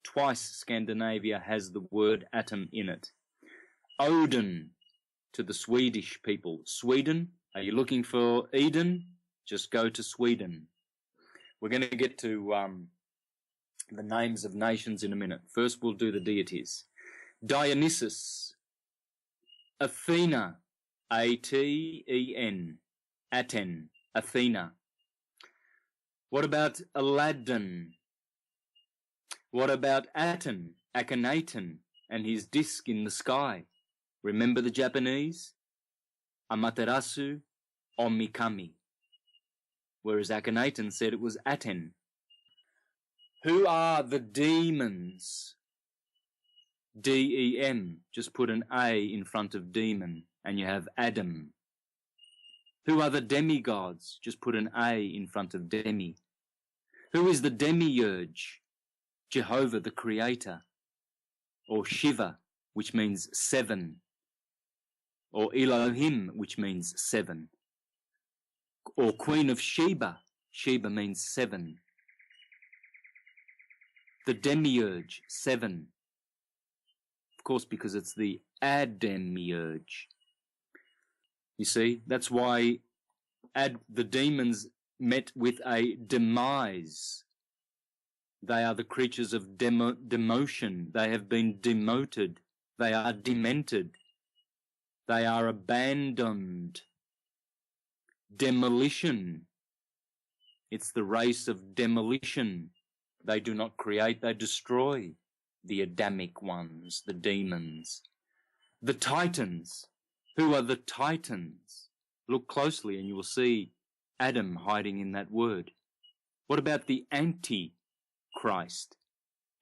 Scandinavia has the word atom in it. Odin to the Swedish people. Sweden, are you looking for Eden? Just go to Sweden. We're going to get to the names of nations in a minute. First we'll do the deities. Dionysus, Athena, A-T-E-N, Aten, Athena. What about Aladdin? What about Aten, Akhenaten, and his disc in the sky? Remember the Japanese? Amaterasu, Omikami. Whereas Akhenaten said it was Aten. Who are the demons? D-E-M. Just put an A in front of demon, and you have Adam. Who are the demigods? Just put an A in front of demi. Who is the demiurge? Jehovah the Creator. Or Shiva, which means seven. Or Elohim, which means seven. Or Queen of Sheba. Sheba means seven. The demiurge, seven. Of course, because it's the Ademiurge. You see, that's why the demons met with a demise. They are the creatures of demotion. They have been demoted. They are demented. They are abandoned. Demolition. It's the race of demolition. They do not create, they destroy. The Adamic ones, the demons. The Titans. Who are the Titans? Look closely and you will see Adam hiding in that word. What about the Antichrist?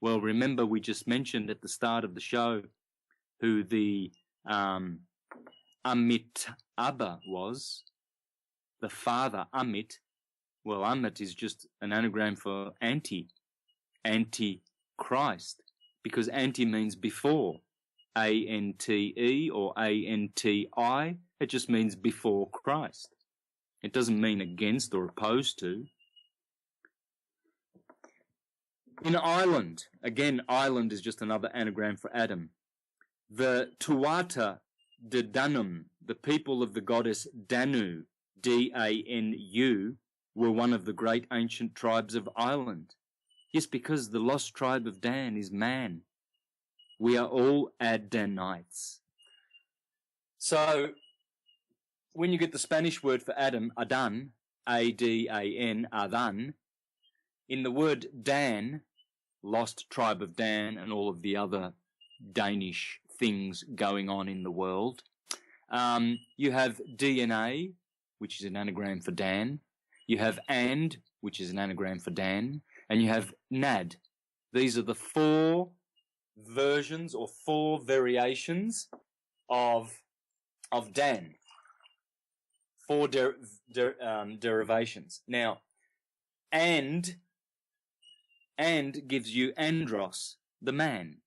Well, remember we just mentioned at the start of the show who the Amitabha was. The father, Amit. Well, Amit is just an anagram for Antichrist. Because anti means before. A-N-T-E or A-N-T-I. It just means before Christ. It doesn't mean against or opposed to. In Ireland, again, Ireland is just another anagram for Adam. The Tuatha de Danum, the people of the goddess Danu, D-A-N-U, were one of the great ancient tribes of Ireland. Yes, because the lost tribe of Dan is man. We are all Adanites. So, when you get the Spanish word for Adam, Adan, A-D-A-N, Adan, in the word Dan, lost tribe of Dan and all of the other Danish things going on in the world, you have DNA, which is an anagram for Dan. You have and, which is an anagram for Dan. And you have nad. These are the four versions or four variations of Dan. Four derivations. Now, and gives you andros, the man,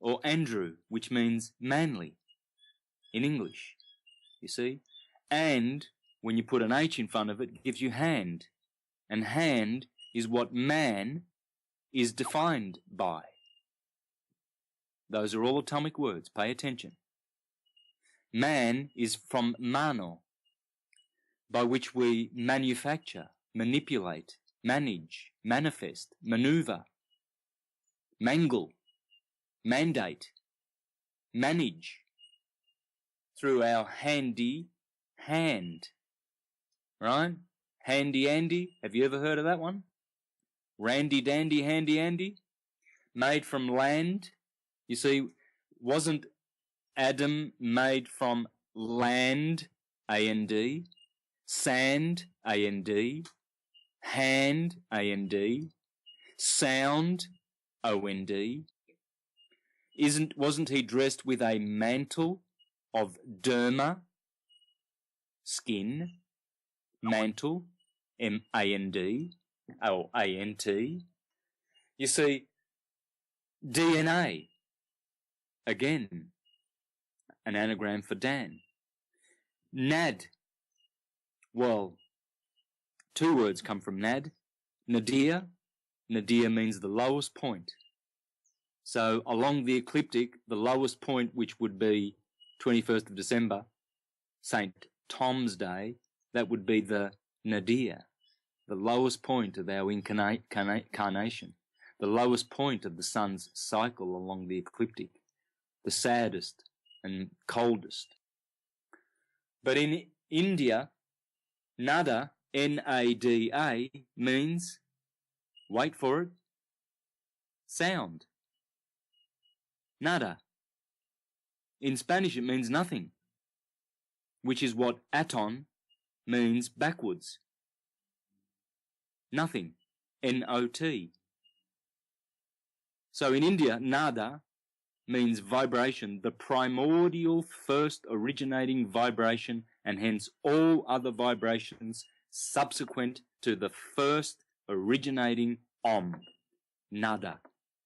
or Andrew, which means manly in English, you see. And when you put an H in front of it, it gives you hand. And hand is what man is defined by. Those are all atomic words. Pay attention. Man is from mano, by which we manufacture, manipulate, manage, manifest, maneuver, mangle, mandate, manage through our handy hand. Right? Handy Andy. Have you ever heard of that one? Randy Dandy Handy Andy. Made from land. You see, wasn't Adam made from land, A-N-D, sand, A-N-D, hand, A-N-D, sound, O-N-D? Wasn't he dressed with a mantle of derma, skin, mantle, M-A-N-D, or A-N-T? You see, DNA, again, an anagram for Dan. Nad, well, two words come from Nad. Nadir, nadir means the lowest point. So along the ecliptic, the lowest point, which would be 21st of December, St. Tom's Day, that would be the nadir, the lowest point of our incarnation, the lowest point of the sun's cycle along the ecliptic, the saddest and coldest. But in India, nada, N-A-D-A, means, wait for it, sound. Nada. In Spanish, it means nothing, which is what aton means backwards. Nothing. N-O-T. So in India, nada means vibration, the primordial first originating vibration, and hence all other vibrations subsequent to the first originating om. Nada.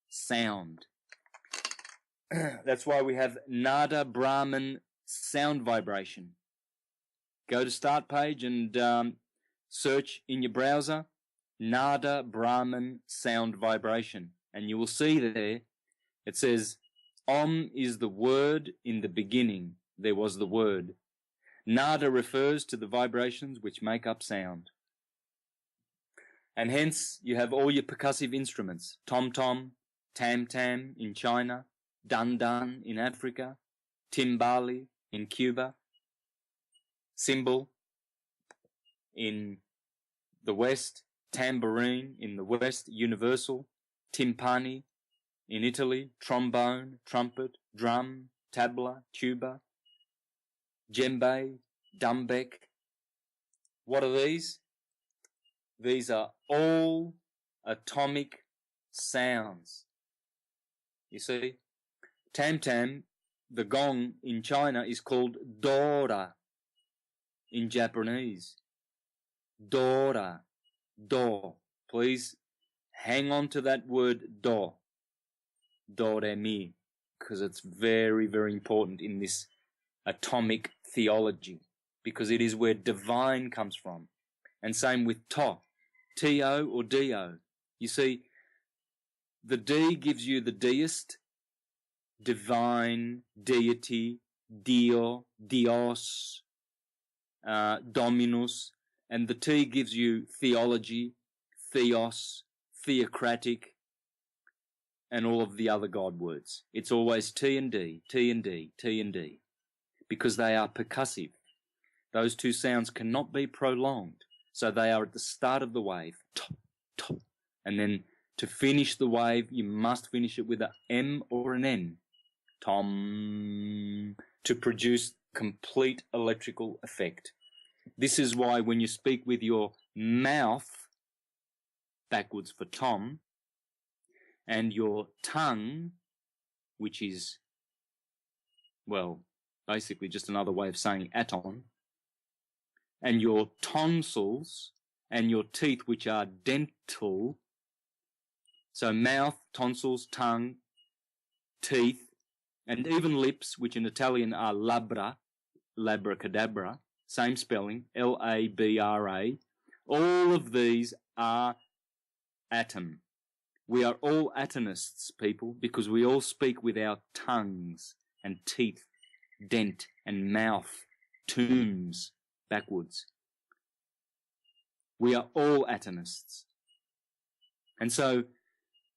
Sound. That's why we have Nada Brahman sound vibration. Go to start page and search in your browser Nada Brahman sound vibration, and you will see there it says Om is the word in the beginning. There was the word. Nada refers to the vibrations which make up sound. And hence you have all your percussive instruments. Tom-tom, tam-tam in China, dun-dun in Africa, timbali in Cuba, cymbal in the West, tambourine in the West, universal, timpani in Italy, trombone, trumpet, drum, tabla, tuba, djembe, dumbek. What are these? These are all atomic sounds. You see? Tam-tam, the gong in China, is called dora in Japanese. Dora. Do. Please hang on to that word do. Do, re, mi. Because it's very, very important in this atomic theology. Because it is where divine comes from. And same with to. T-O or D-O. You see, the D gives you the deist, divine, deity, Dio, Dios, Dominus, and the T gives you theology, theos, theocratic, and all of the other God words. It's always T and D, T and D, T and D, because they are percussive. Those two sounds cannot be prolonged, so they are at the start of the wave, top, top, and then to finish the wave, you must finish it with a M or an N, tom, to produce complete electrical effect. This is why when you speak with your mouth, backwards for tom, and your tongue, which is, well, basically just another way of saying aton, and your tonsils and your teeth, which are dental, so mouth, tonsils, tongue, teeth, and even lips, which in Italian are labra, labracadabra, same spelling, L-A-B-R-A. All of these are atom. We are all atomists, people, because we all speak with our tongues and teeth, dent and mouth, tombs, backwards. We are all atomists. And so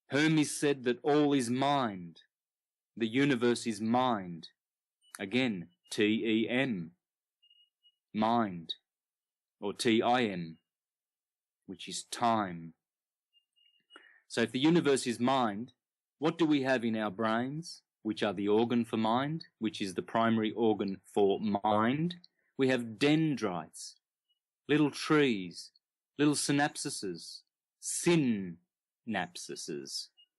Hermes said that all is mind. The universe is mind. Again, T-E-M, mind, or T-I-M, which is time. So if the universe is mind, what do we have in our brains, which are the organ for mind, which is the primary organ for mind? We have dendrites, little trees, little synapses, synapses.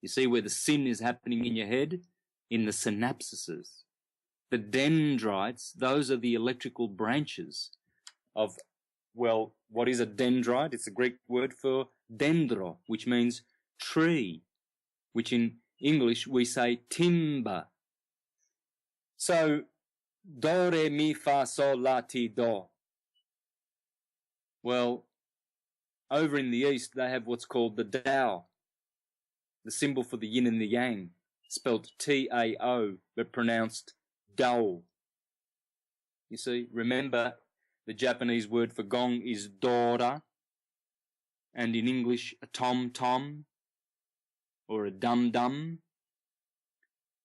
You see where the syn is happening in your head? In the synapses. The dendrites, those are the electrical branches of, well, what is a dendrite? It's a Greek word for dendro, which means tree, which in English we say timber. So, do, re, mi, fa, sol, la, ti, do. Well, over in the East they have what's called the Tao, the symbol for the yin and the yang, spelled T-A-O, but pronounced Dao. You see, remember the Japanese word for gong is dora, and in English a tom-tom or a dum-dum.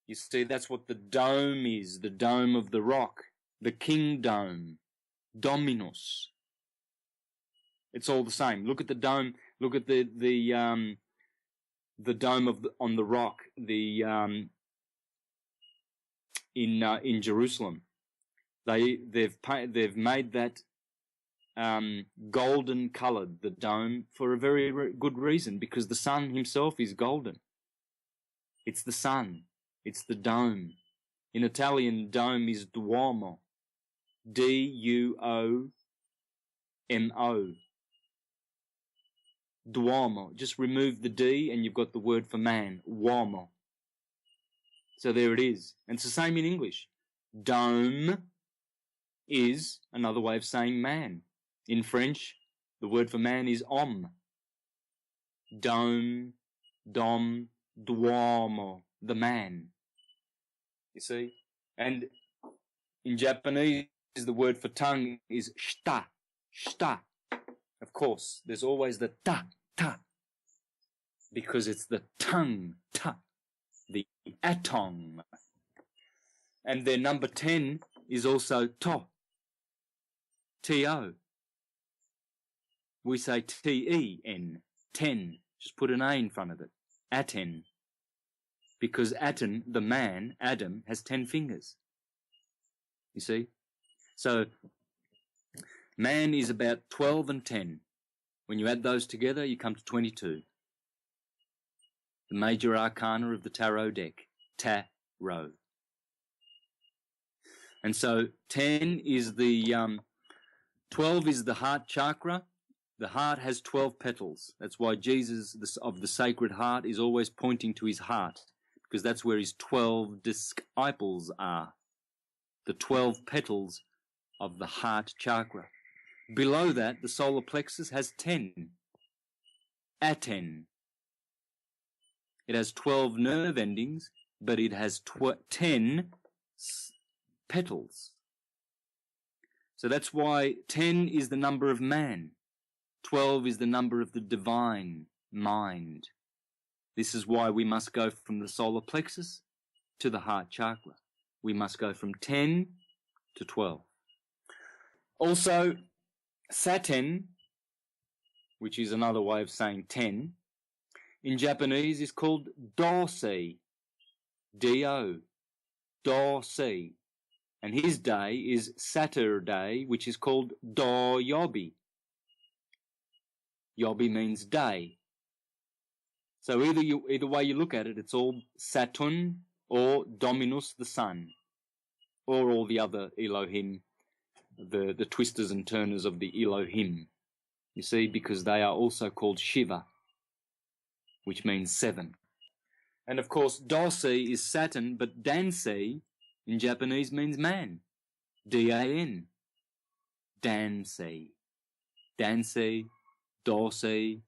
You see, that's what the dome is, the dome of the rock, the king dome, dominus. It's all the same. Look at the dome, look at the dome of on the rock, in Jerusalem. They've made that golden coloured, the dome, for a very good reason, because the sun himself is golden. It's the sun. It's the dome. In Italian, dome is duomo. D-U-O-M-O. Duomo. Just remove the D and you've got the word for man. Uomo. So there it is. And it's the same in English. Dome is another way of saying man. In French, the word for man is homme. Dome, dom, duomo, the man. You see? And in Japanese, the word for tongue is shita, shita. Of course, there's always the ta, ta, because it's the tongue, ta, the atom. And their number 10 is also to, T-O. We say T-E-N, 10. Just put an A in front of it, aten. Because Aten, the man, Adam, has 10 fingers. You see? So, man is about 12 and 10. When you add those together, you come to 22. The major arcana of the tarot deck, tarot. And so 10 is 12 is the heart chakra. The heart has 12 petals. That's why Jesus of the Sacred Heart is always pointing to his heart, because that's where his 12 disciples are. The 12 petals of the heart chakra. Below that, the solar plexus has 10. Aten. It has 12 nerve endings, but it has 10 petals. So that's why 10 is the number of man. 12 is the number of the divine mind. This is why we must go from the solar plexus to the heart chakra. We must go from 10 to 12. Also, Saten, which is another way of saying 10, in Japanese is called Dosei, D-O, Dosei. And his day is Saturday, which is called Do-yobi. Yobi means day. So either way you look at it, it's all Saturn or Dominus, the sun, or all the other Elohim, the twisters and turners of the Elohim. You see, because they are also called Shiva, which means 7. And of course, Dosei is Saturn, but Dansei in Japanese means man. D-A-N. Dansei. Dansei, Dosei,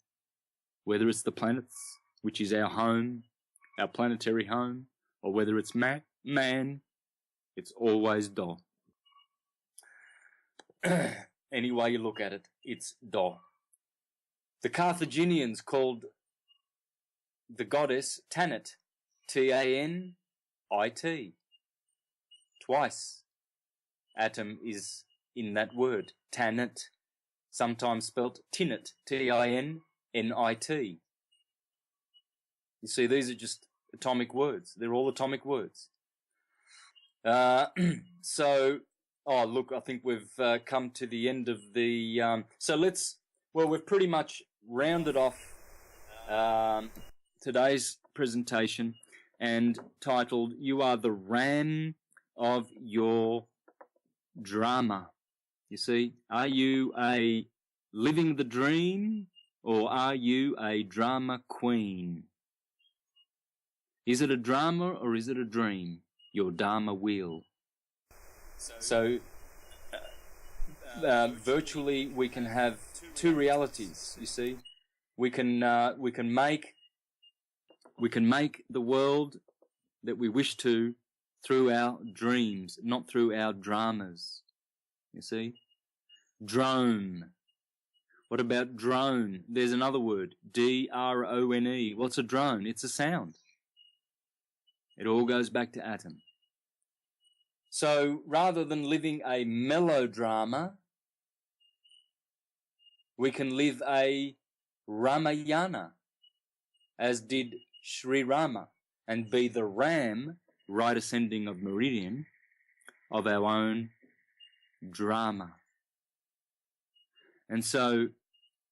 whether it's the planets, which is our home, our planetary home, or whether it's man, it's always Do. Any way you look at it, it's Do. The Carthaginians called the goddess Tanit, T-A-N-I-T. Twice atom is in that word, Tanit, sometimes spelt Tinit, T-I-N-N-I-T. You see, these are just atomic words. They're all atomic words. So, oh, look, I think we've come to the end of the... we've pretty much rounded off today's presentation and titled, You Are the Ram of Your Drama. You see, are you a living the dream or are you a drama queen? Is it a drama or is it a dream? Your Dharma wheel. So, virtually we can have two realities, you see. We can make the world that we wish to through our dreams, not through our dramas. You see? Drone. What about drone? There's another word, D-R-O-N-E. What's a drone? It's a sound. It all goes back to atom. So rather than living a melodrama, we can live a Ramayana, as did Sri Rama, and be the Ram, right ascending of meridian, of our own drama. And so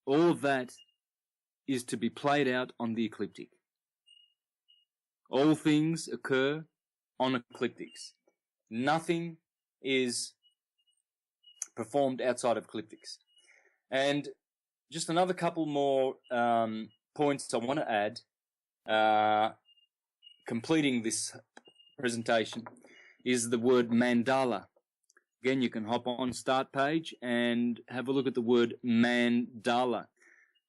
all of that is to be played out on the ecliptic. All things occur on ecliptics. Nothing is performed outside of ecliptics. And just another couple more points I want to add, completing this presentation, is the word mandala. Again, you can hop on Start page and have a look at the word mandala.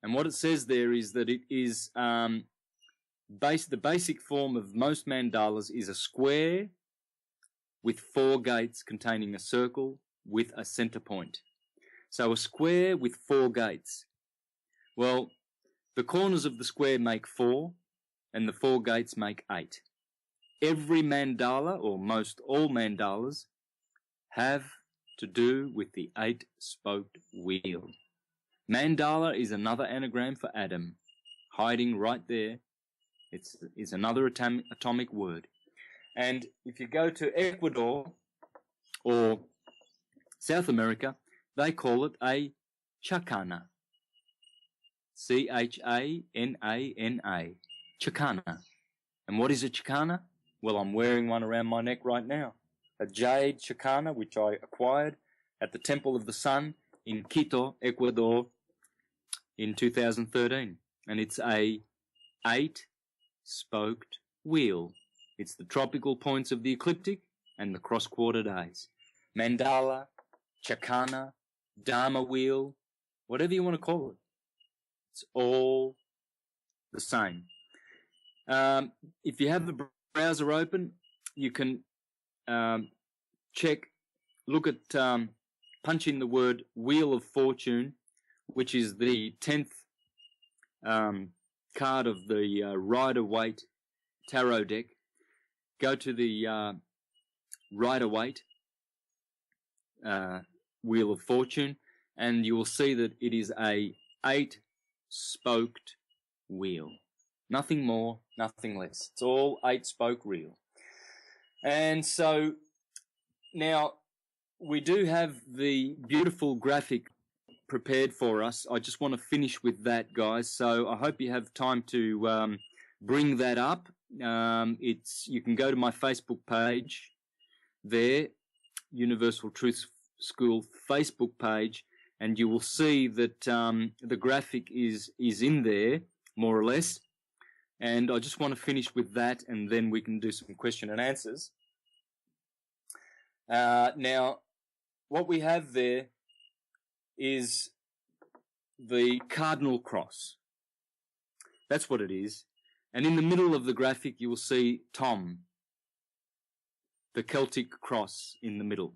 And what it says there is that it is the basic form of most mandalas is a square with 4 gates containing a circle with a center point. So a square with 4 gates. Well, the corners of the square make 4 and the 4 gates make 8. Every mandala, or most all mandalas, have to do with the 8-spoked wheel. Mandala is another anagram for atom, hiding right there. It's another atomic word. And if you go to Ecuador or South America, they call it a chacana. C-H-A-N-A-N-A. Chacana. And what is a chacana? Well, I'm wearing one around my neck right now. A jade chacana, which I acquired at the Temple of the Sun in Quito, Ecuador, in 2013. And it's a 8-spoked wheel. It's the tropical points of the ecliptic and the cross-quarter days. Mandala, chacana, Dharma wheel, whatever you want to call it. It's all the same. If you have the browser open, you can look at, punch in the word Wheel of Fortune, which is the 10th card of the Rider-Waite tarot deck. Go to the Rider-Waite Wheel of Fortune, and you will see that it is a 8-spoked wheel. Nothing more, nothing less. It's all 8-spoke wheel. And so now we do have the beautiful graphic prepared for us. I just want to finish with that, guys. So I hope you have time to bring that up. You can go to my Facebook page there, Universal Truth School Facebook page, and you will see that the graphic is in there, more or less. And I just want to finish with that, and then we can do some question and answers. Now, what we have there is the cardinal cross. That's what it is. And in the middle of the graphic, you will see Tom, the Celtic cross in the middle.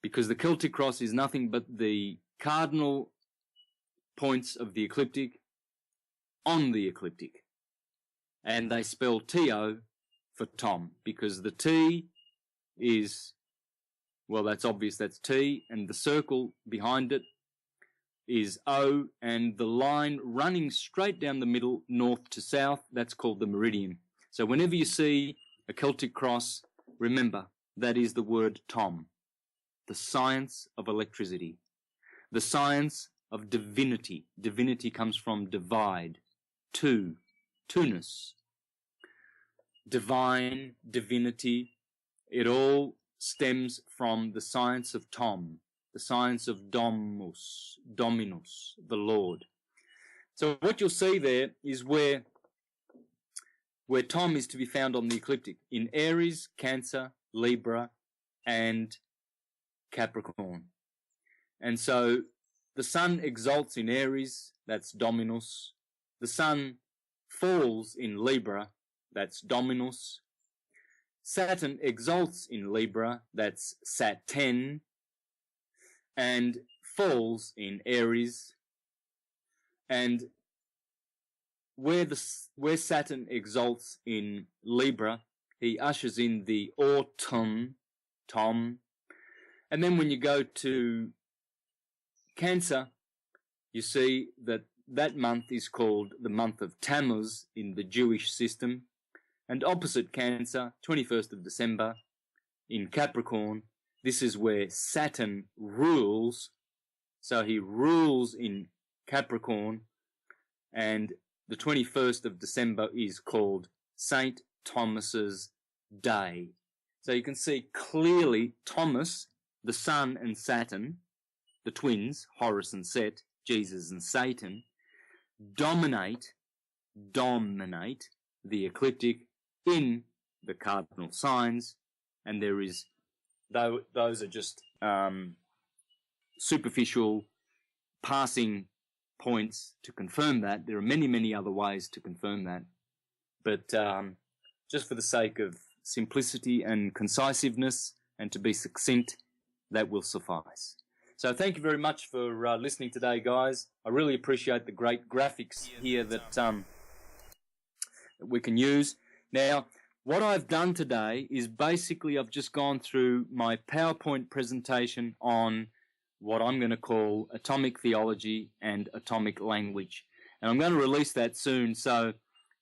Because the Celtic cross is nothing but the cardinal points of the ecliptic on the ecliptic. And they spell T-O for Tom, because the T is, well, that's obvious, that's T, and the circle behind it is O, and the line running straight down the middle, north to south, that's called the meridian. So whenever you see a Celtic cross, remember, that is the word Tom, the science of electricity, the science of divinity. Divinity comes from divide, two-ness. Divine, divinity, it all stems from the science of Tom, the science of Dominus, the Lord. So what you'll see there is where Tom is to be found on the ecliptic, in Aries, Cancer, Libra, and Capricorn. And so the sun exalts in Aries, that's Dominus. The sun falls in Libra, that's Dominus. Saturn exalts in Libra, that's Saturn, and falls in Aries. And where Saturn exalts in Libra, he ushers in the autumn, Tom. And then when you go to Cancer, you see that month is called the month of Tammuz in the Jewish system. And opposite Cancer, 21st of December, in Capricorn, this is where Saturn rules. So he rules in Capricorn, and the 21st of December is called St. Thomas's Day. So you can see clearly Thomas, the Sun and Saturn, the twins, Horus and Set, Jesus and Satan, dominate the ecliptic in the cardinal signs, and there is, though those are just superficial passing points to confirm that. There are many, many other ways to confirm that, but just for the sake of simplicity and concisiveness and to be succinct, that will suffice. So thank you very much for listening today, guys. I really appreciate the great graphics here that we can use. Now, what I've done today is basically I've just gone through my PowerPoint presentation on what I'm going to call atomic theology and atomic language. And I'm going to release that soon. So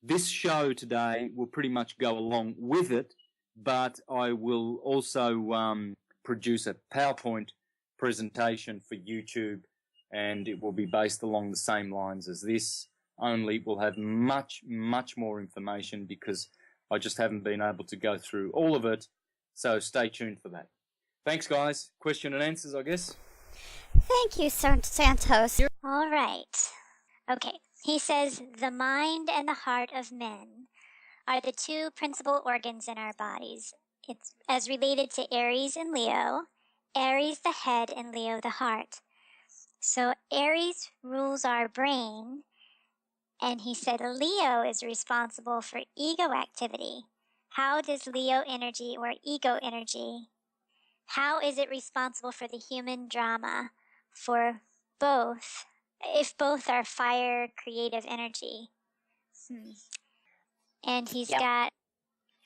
this show today will pretty much go along with it, but I will also produce a PowerPoint presentation for YouTube, and it will be based along the same lines as this, only we'll have much, much more information because I just haven't been able to go through all of it, so stay tuned for that. Thanks, guys. Question and answers, I guess. Thank you, Santos. All right. Okay. He says, the mind and the heart of men are the two principal organs in our bodies. It's as related to Aries and Leo. Aries the head and Leo the heart. So Aries rules our brain, and he said Leo is responsible for ego activity. How does Leo energy or ego energy, how is it responsible for the human drama for both, if both are fire creative energy? And he's got,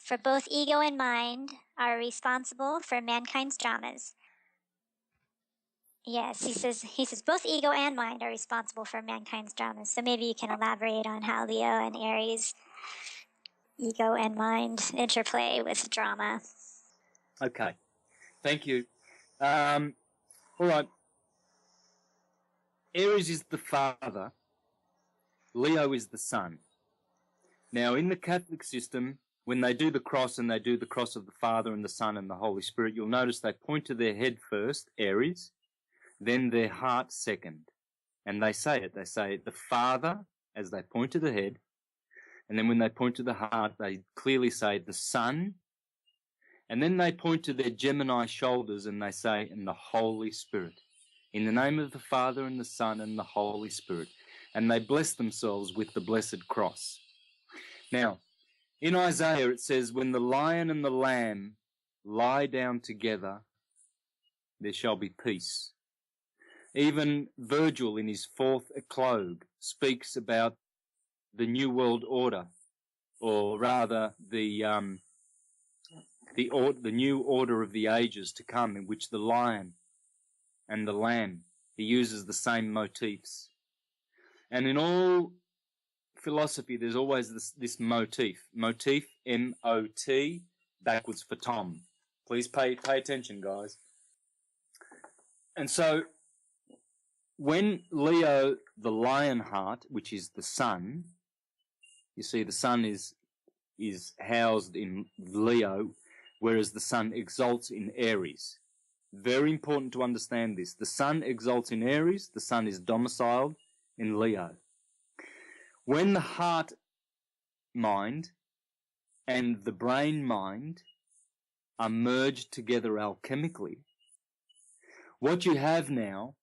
for both ego and mind are responsible for mankind's dramas. Yes, he says both ego and mind are responsible for mankind's dramas. So maybe you can elaborate on how Leo and Aries, ego and mind, interplay with drama. Okay. Thank you. All right. Aries is the father. Leo is the son. Now, in the Catholic system, when they do the cross and they do the cross of the Father and the Son and the Holy Spirit, you'll notice they point to their head first, Aries, then their heart second. And they say it. They say the Father, as they point to the head, And then when they point to the heart, they clearly say the Son. And then they point to their Gemini shoulders and they say, and the Holy Spirit. In the name of the Father and the Son and the Holy Spirit. And they bless themselves with the blessed cross. Now, in Isaiah it says, when the lion and the lamb lie down together, there shall be peace. Even Virgil in his fourth eclogue speaks about the New World Order, or rather the new order of the ages to come, in which the lion and the lamb, he uses the same motifs. And in all philosophy, there's always this motif, M-O-T, backwards for Tom. Please pay attention, guys. And so, when Leo, the lion heart, which is the sun, you see the sun is housed in Leo, whereas the sun exalts in Aries. Very important to understand this. The sun exalts in Aries, the sun is domiciled in Leo. When the heart mind and the brain mind are merged together alchemically, what you have now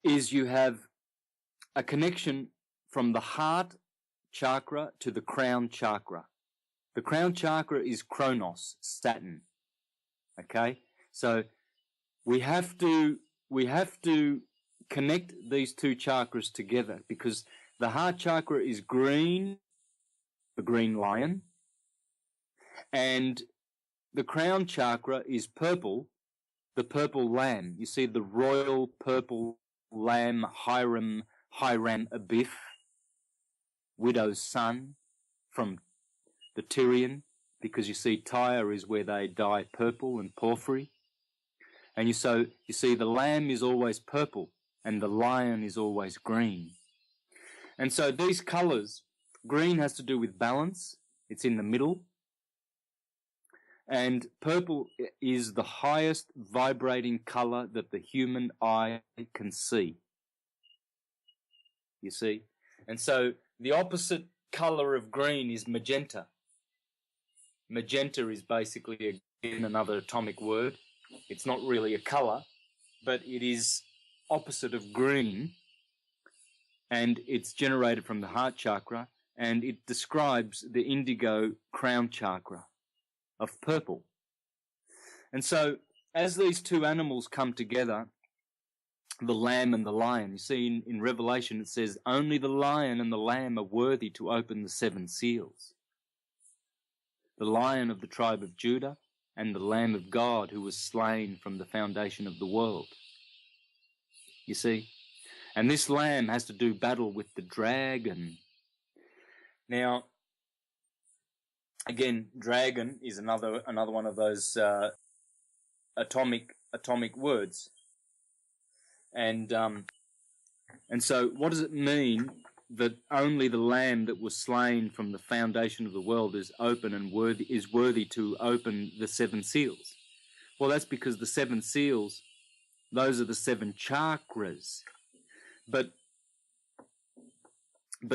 is you have a connection from the heart chakra to the crown chakra. The crown chakra is Kronos, Saturn. Okay? So we have to connect these two chakras together, because the heart chakra is green, the green lion, and the crown chakra is purple, the purple lamb. You see the royal purple lamb, Hiram Abiff, widow's son from the Tyrian, because you see Tyre is where they dye purple and porphyry. And you see the lamb is always purple and the lion is always green. And so these colours, green has to do with balance, it's in the middle, and purple is the highest vibrating colour that the human eye can see. You see? And so the opposite colour of green is magenta. Magenta is basically, again, another atomic word. It's not really a colour, but it is opposite of green, and it's generated from the heart chakra, and it describes the indigo crown chakra of purple. And so, as these two animals come together, the lamb and the lion, you see in Revelation it says, only the lion and the lamb are worthy to open the seven seals. The lion of the tribe of Judah and the Lamb of God who was slain from the foundation of the world. You see? And this lamb has to do battle with the dragon. Now, again, dragon is another one of those atomic words. And so what does it mean that only the lamb that was slain from the foundation of the world is open and worthy to open the seven seals? Well, that's because the seven seals, those are the seven chakras. But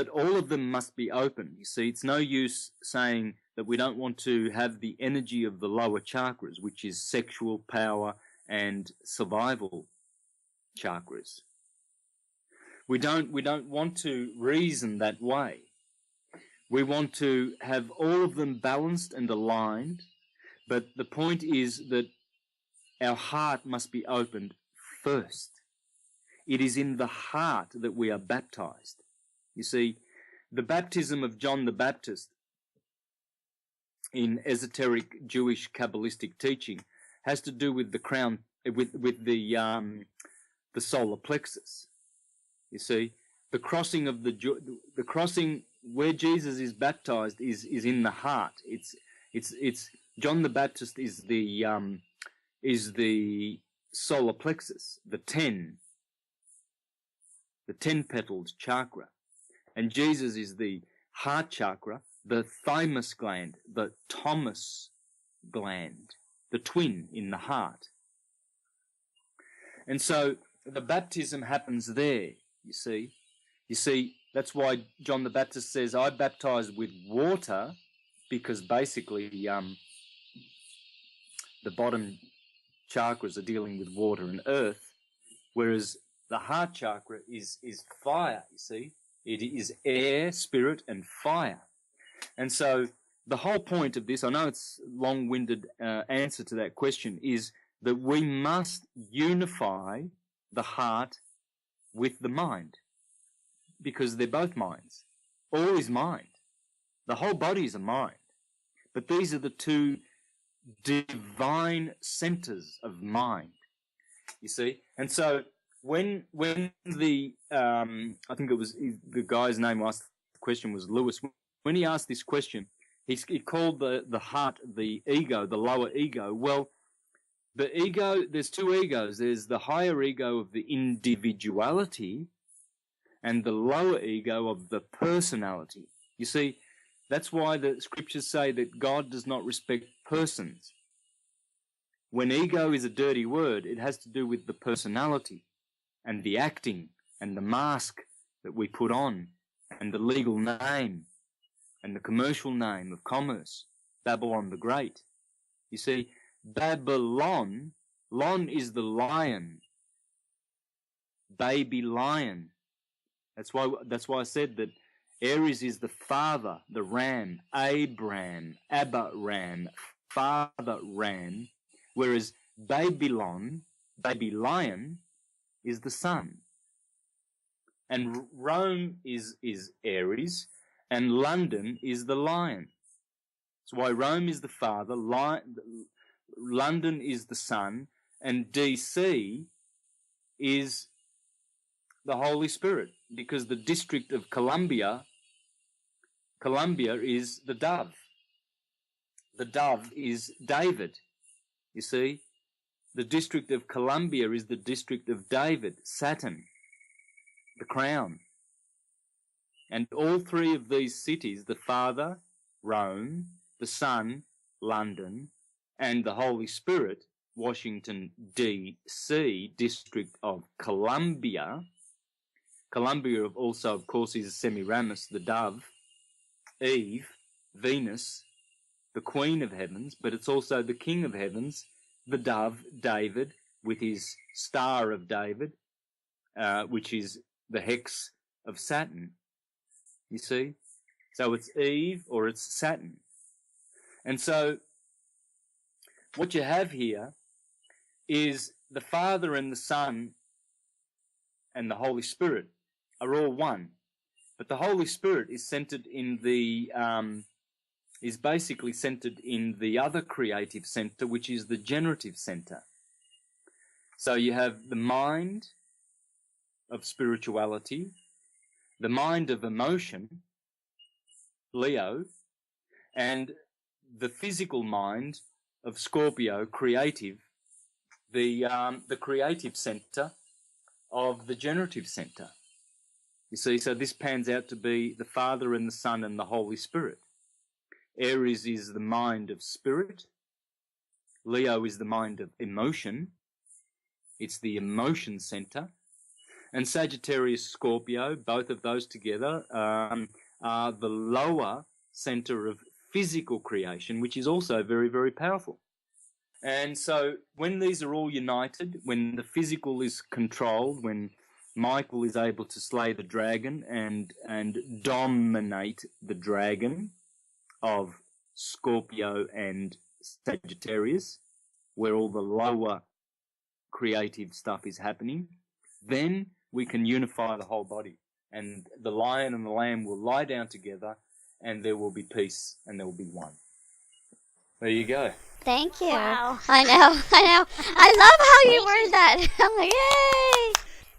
all of them must be open. You see, it's no use saying that we don't want to have the energy of the lower chakras, which is sexual power and survival chakras. We don't want to reason that way. We want to have all of them balanced and aligned, but the point is that our heart must be opened first. It is in the heart that we are baptized. You see, the baptism of John the Baptist in esoteric Jewish Kabbalistic teaching has to do with the crown, with the solar plexus. You see, the crossing of the crossing where Jesus is baptized is in the heart. It's John the Baptist is the solar plexus, the 10 petaled chakra, and Jesus is the heart chakra, the thymus gland, the Thomas gland, the twin in the heart. And so the baptism happens there. You see, That's why John the Baptist says, I baptize with water, because basically the bottom chakras are dealing with water and earth, whereas the heart chakra is fire, you see. It is air, spirit, and fire. And so the whole point of this, I know it's a long-winded answer to that question, is that we must unify the heart with the mind, because they're both minds. All is mind. The whole body is a mind. But these are the two divine centers of mind, you see. And so when the I think it was the guy's name who asked the question was Lewis. When he asked this question, he called the heart the ego, the lower ego. Well, the ego, there's two egos. There's the higher ego of the individuality and the lower ego of the personality. You see, that's why the scriptures say that God does not respect persons. When ego is a dirty word, it has to do with the personality and the acting and the mask that we put on and the legal name and the commercial name of commerce, Babylon the Great. You see, Babylon is the lion, baby lion. That's why I said that Aries is the father, the ram, Abram, Abba ram, father ram, whereas Babylon, baby lion, is the son. And Rome is Aries, and London is the lion. That's why Rome is the father, London is the son, and DC is the Holy Spirit, because the District of Columbia is the dove. The dove is David, you see. The District of Columbia is the District of David, Saturn, the crown. And all three of these cities, the Father, Rome, the Son, London, and the Holy Spirit, Washington, D.C., District of Columbia. Columbia also, of course, is Semiramis, the dove, Eve, Venus, the Queen of Heavens, but it's also the King of Heavens, the dove, David, with his Star of David, which is the hex of Saturn, you see. So it's Eve or it's Saturn. And so what you have here is the Father and the Son and the Holy Spirit are all one. But the Holy Spirit is centered in is basically centered in the other creative center, which is the generative center. So you have the mind of spirituality, the mind of emotion, Leo, and the physical mind of Scorpio, creative, the creative center of the generative center. You see, so this pans out to be the Father and the Son and the Holy Spirit. Aries is the mind of spirit. Leo is the mind of emotion. It's the emotion center. And Sagittarius, Scorpio, both of those together are the lower center of physical creation, which is also very, very powerful. And so when these are all united, when the physical is controlled, when Michael is able to slay the dragon and dominate the dragon of Scorpio and Sagittarius, where all the lower creative stuff is happening, then we can unify the whole body. And the lion and the lamb will lie down together, and there will be peace, and there will be one. There you go. Thank you. Wow. I know. I love how you word that. I'm like, yay!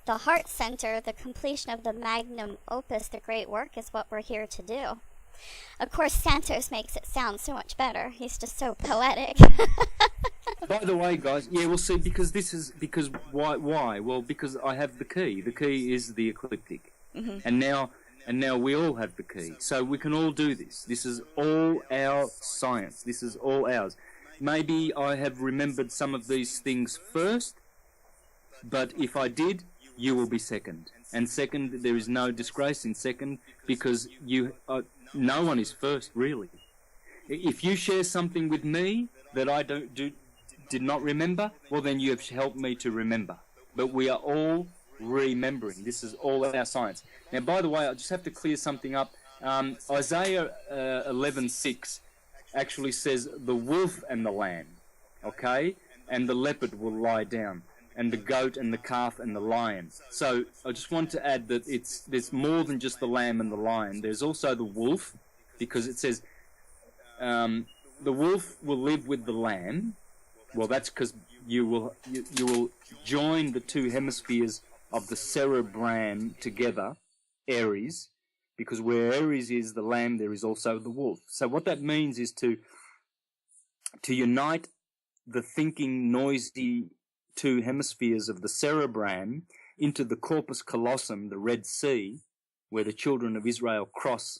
The heart center, the completion of the magnum opus, the great work, is what we're here to do. Of course, Santos makes it sound so much better. He's just so poetic. By the way, guys, yeah, we'll see, because why? Well, because I have the key. The key is the ecliptic. Mm-hmm. And now we all have the key. So we can all do this. This is all our science. This is all ours. Maybe I have remembered some of these things first, but if I did, you will be second. And second, there is no disgrace in second, because no one is first, really. If you share something with me that I did not remember, well, then you have helped me to remember. But we are all remembering. This is all our science. Now, by the way, I just have to clear something up. Isaiah 11:6 actually says the wolf and the lamb, okay? And the leopard will lie down, and the goat and the calf and the lion. So I just want to add that there's more than just the lamb and the lion. There's also the wolf, because it says the wolf will live with the lamb. Well, that's because you will join the two hemispheres of the cerebrum together, Aries, because where Aries is the lamb, there is also the wolf. So what that means is to unite the thinking, noisy two hemispheres of the cerebrum into the corpus callosum, the Red Sea, where the children of Israel cross,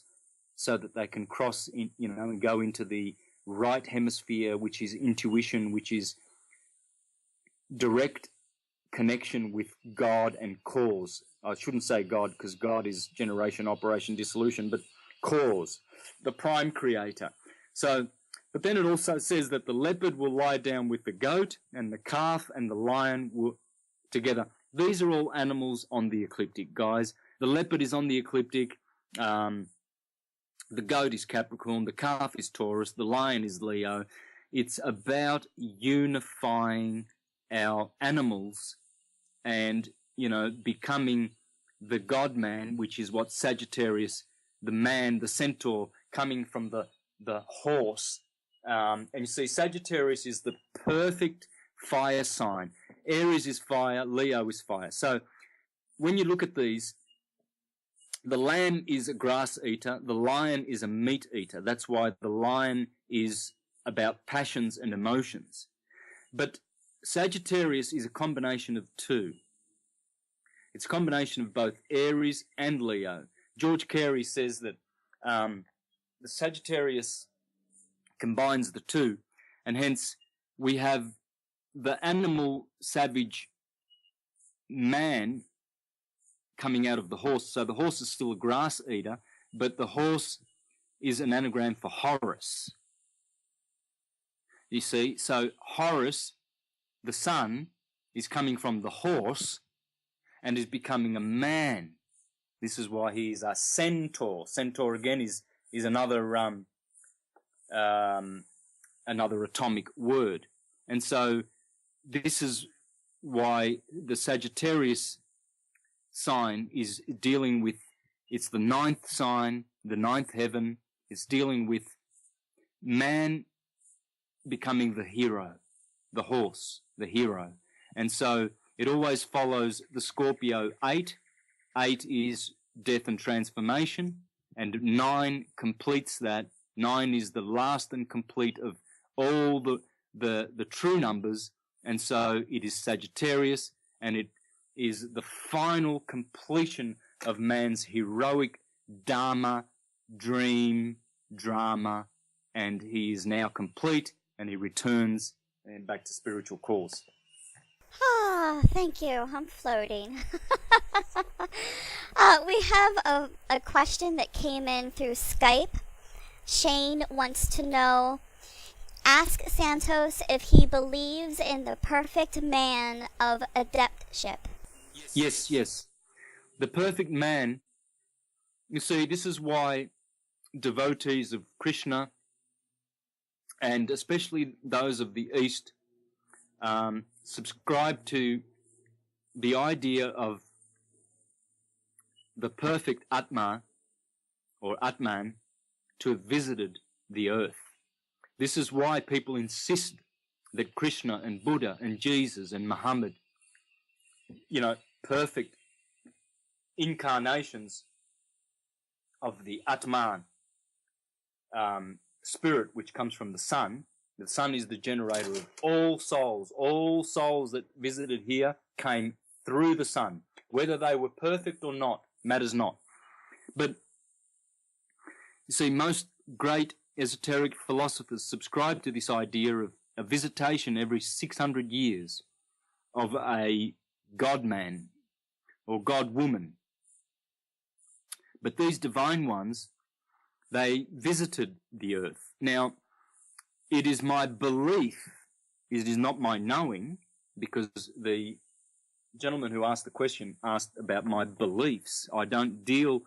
so that they can cross in, and go into the right hemisphere, which is intuition, which is direct connection with God and cause. I shouldn't say God, because God is generation, operation, dissolution, but cause, the prime creator. So, but then it also says that the leopard will lie down with the goat, and the calf and the lion will together. These are all animals on the ecliptic, guys. The leopard is on the ecliptic. The goat is Capricorn. The calf is Taurus. The lion is Leo. It's about unifying our animals and, becoming the God-man, which is what Sagittarius, the man, the centaur, coming from the horse. And you see, Sagittarius is the perfect fire sign. Aries is fire, Leo is fire. So when you look at these, the lamb is a grass eater, the lion is a meat eater. That's why the lion is about passions and emotions. But Sagittarius is a combination of two. It's a combination of both Aries and Leo. George Carey says that the Sagittarius combines the two, and hence we have the animal savage man coming out of the horse. So the horse is still a grass eater, but the horse is an anagram for Horus. You see, so Horus, the sun, is coming from the horse and is becoming a man. This is why he is a centaur. Centaur again is another another atomic word. And so this is why the Sagittarius sign is dealing with, it's the ninth sign, the ninth heaven. It's dealing with man becoming the hero, the horse, the hero. And so it always follows the Scorpio 8. 8 is death and transformation, and 9 completes that. 9 is the last and complete of all the true numbers, and so it is Sagittarius, and it is the final completion of man's heroic dharma, dream, drama, and he is now complete, and he returns and back to spiritual cause. Ah, thank you. I'm floating. We have a question that came in through Skype. Shane wants to know, ask Santos if he believes in the perfect man of adeptship. Yes. The perfect man, you see, this is why devotees of Krishna, and especially those of the East, subscribe to the idea of the perfect Atma, or Atman, to have visited the earth. This is why people insist that Krishna and Buddha and Jesus and Muhammad, perfect incarnations of the Atman, spirit which comes from the sun. The sun is the generator of all souls. All souls that visited here came through the sun. Whether they were perfect or not matters not. But you see, most great esoteric philosophers subscribe to this idea of a visitation every 600 years of a God-man. or God-woman. But these divine ones, they visited the earth. Now, it is my belief, it is not my knowing, because the gentleman who asked the question asked about my beliefs. I don't deal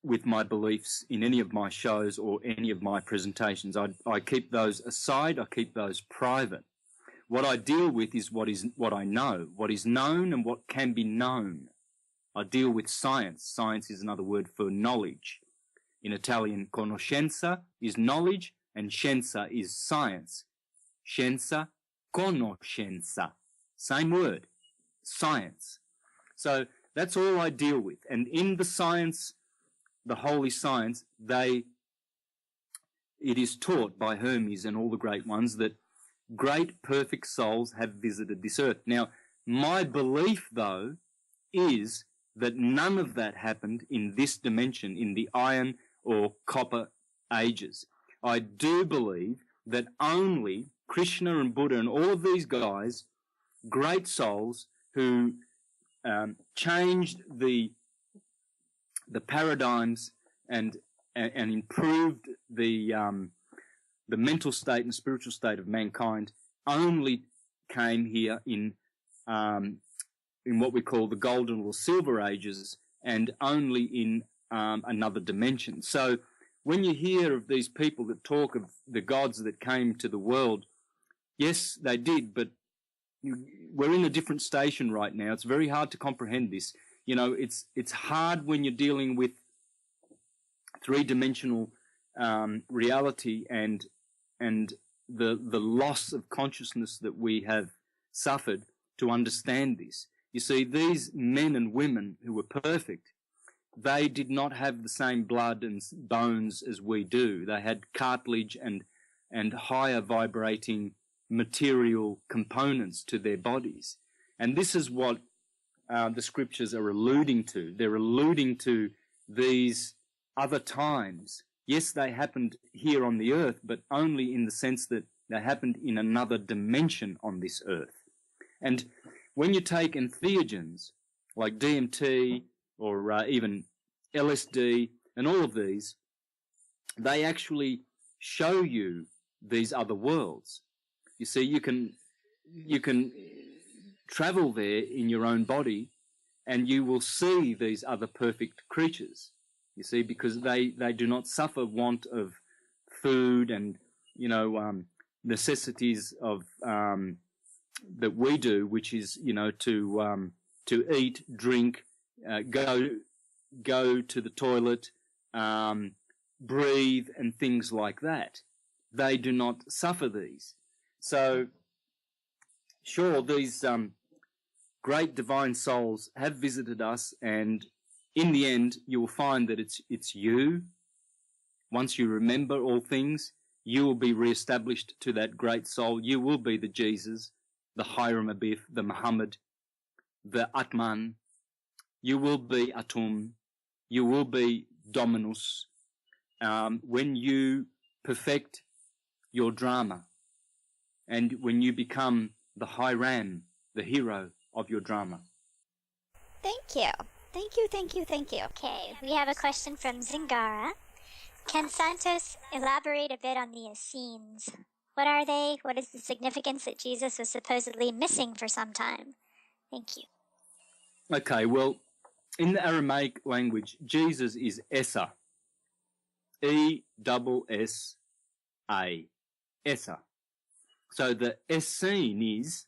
with my beliefs in any of my shows or any of my presentations. I keep those aside. I keep those private. What I deal with is what I know, what is known and what can be known. I deal with science. Science is another word for knowledge. In Italian, conoscenza is knowledge and scienza is science. Scienza, conoscenza. Same word, science. So that's all I deal with. And in the science, the holy science, it is taught by Hermes and all the great ones that great perfect souls have visited this earth. Now, my belief, though, is that none of that happened in this dimension, in the iron or copper ages. I do believe that only Krishna and Buddha and all of these guys, great souls who changed the paradigms and improved the mental state and spiritual state of mankind, only came here in what we call the golden or silver ages, and only in another dimension. So when you hear of these people that talk of the gods that came to the world, yes, they did, but we're in a different station right now. It's very hard to comprehend this. You know, it's hard when you're dealing with three-dimensional reality and the loss of consciousness that we have suffered to understand this. You see, these men and women who were perfect, they did not have the same blood and bones as we do. They had cartilage and higher vibrating material components to their bodies. And this is what the scriptures are alluding to. They're alluding to these other times. Yes, they happened here on the earth, but only in the sense that they happened in another dimension on this earth. And when you take entheogens, like DMT or even LSD and all of these, they actually show you these other worlds. You see, you can travel there in your own body and you will see these other perfect creatures, you see, because they do not suffer want of food and, necessities of that we do, which is, to eat, drink, go to the toilet, breathe and things like that. They do not suffer these. So, sure, these great divine souls have visited us, and in the end, you will find that it's you. Once you remember all things, you will be reestablished to that great soul. You will be the Jesus, the Hiram Abith, the Muhammad, the Atman. You will be Atum. You will be Dominus. When you perfect your drama, and when you become the Hiram, the hero of your drama. Thank you. Thank you, thank you, thank you. Okay, we have a question from Zingara. Can Santos elaborate a bit on the Essenes? What are they? What is the significance that Jesus was supposedly missing for some time? Thank you. Okay, well, in the Aramaic language, Jesus is Essa. E-S-S-A. Essa. So the Essene is,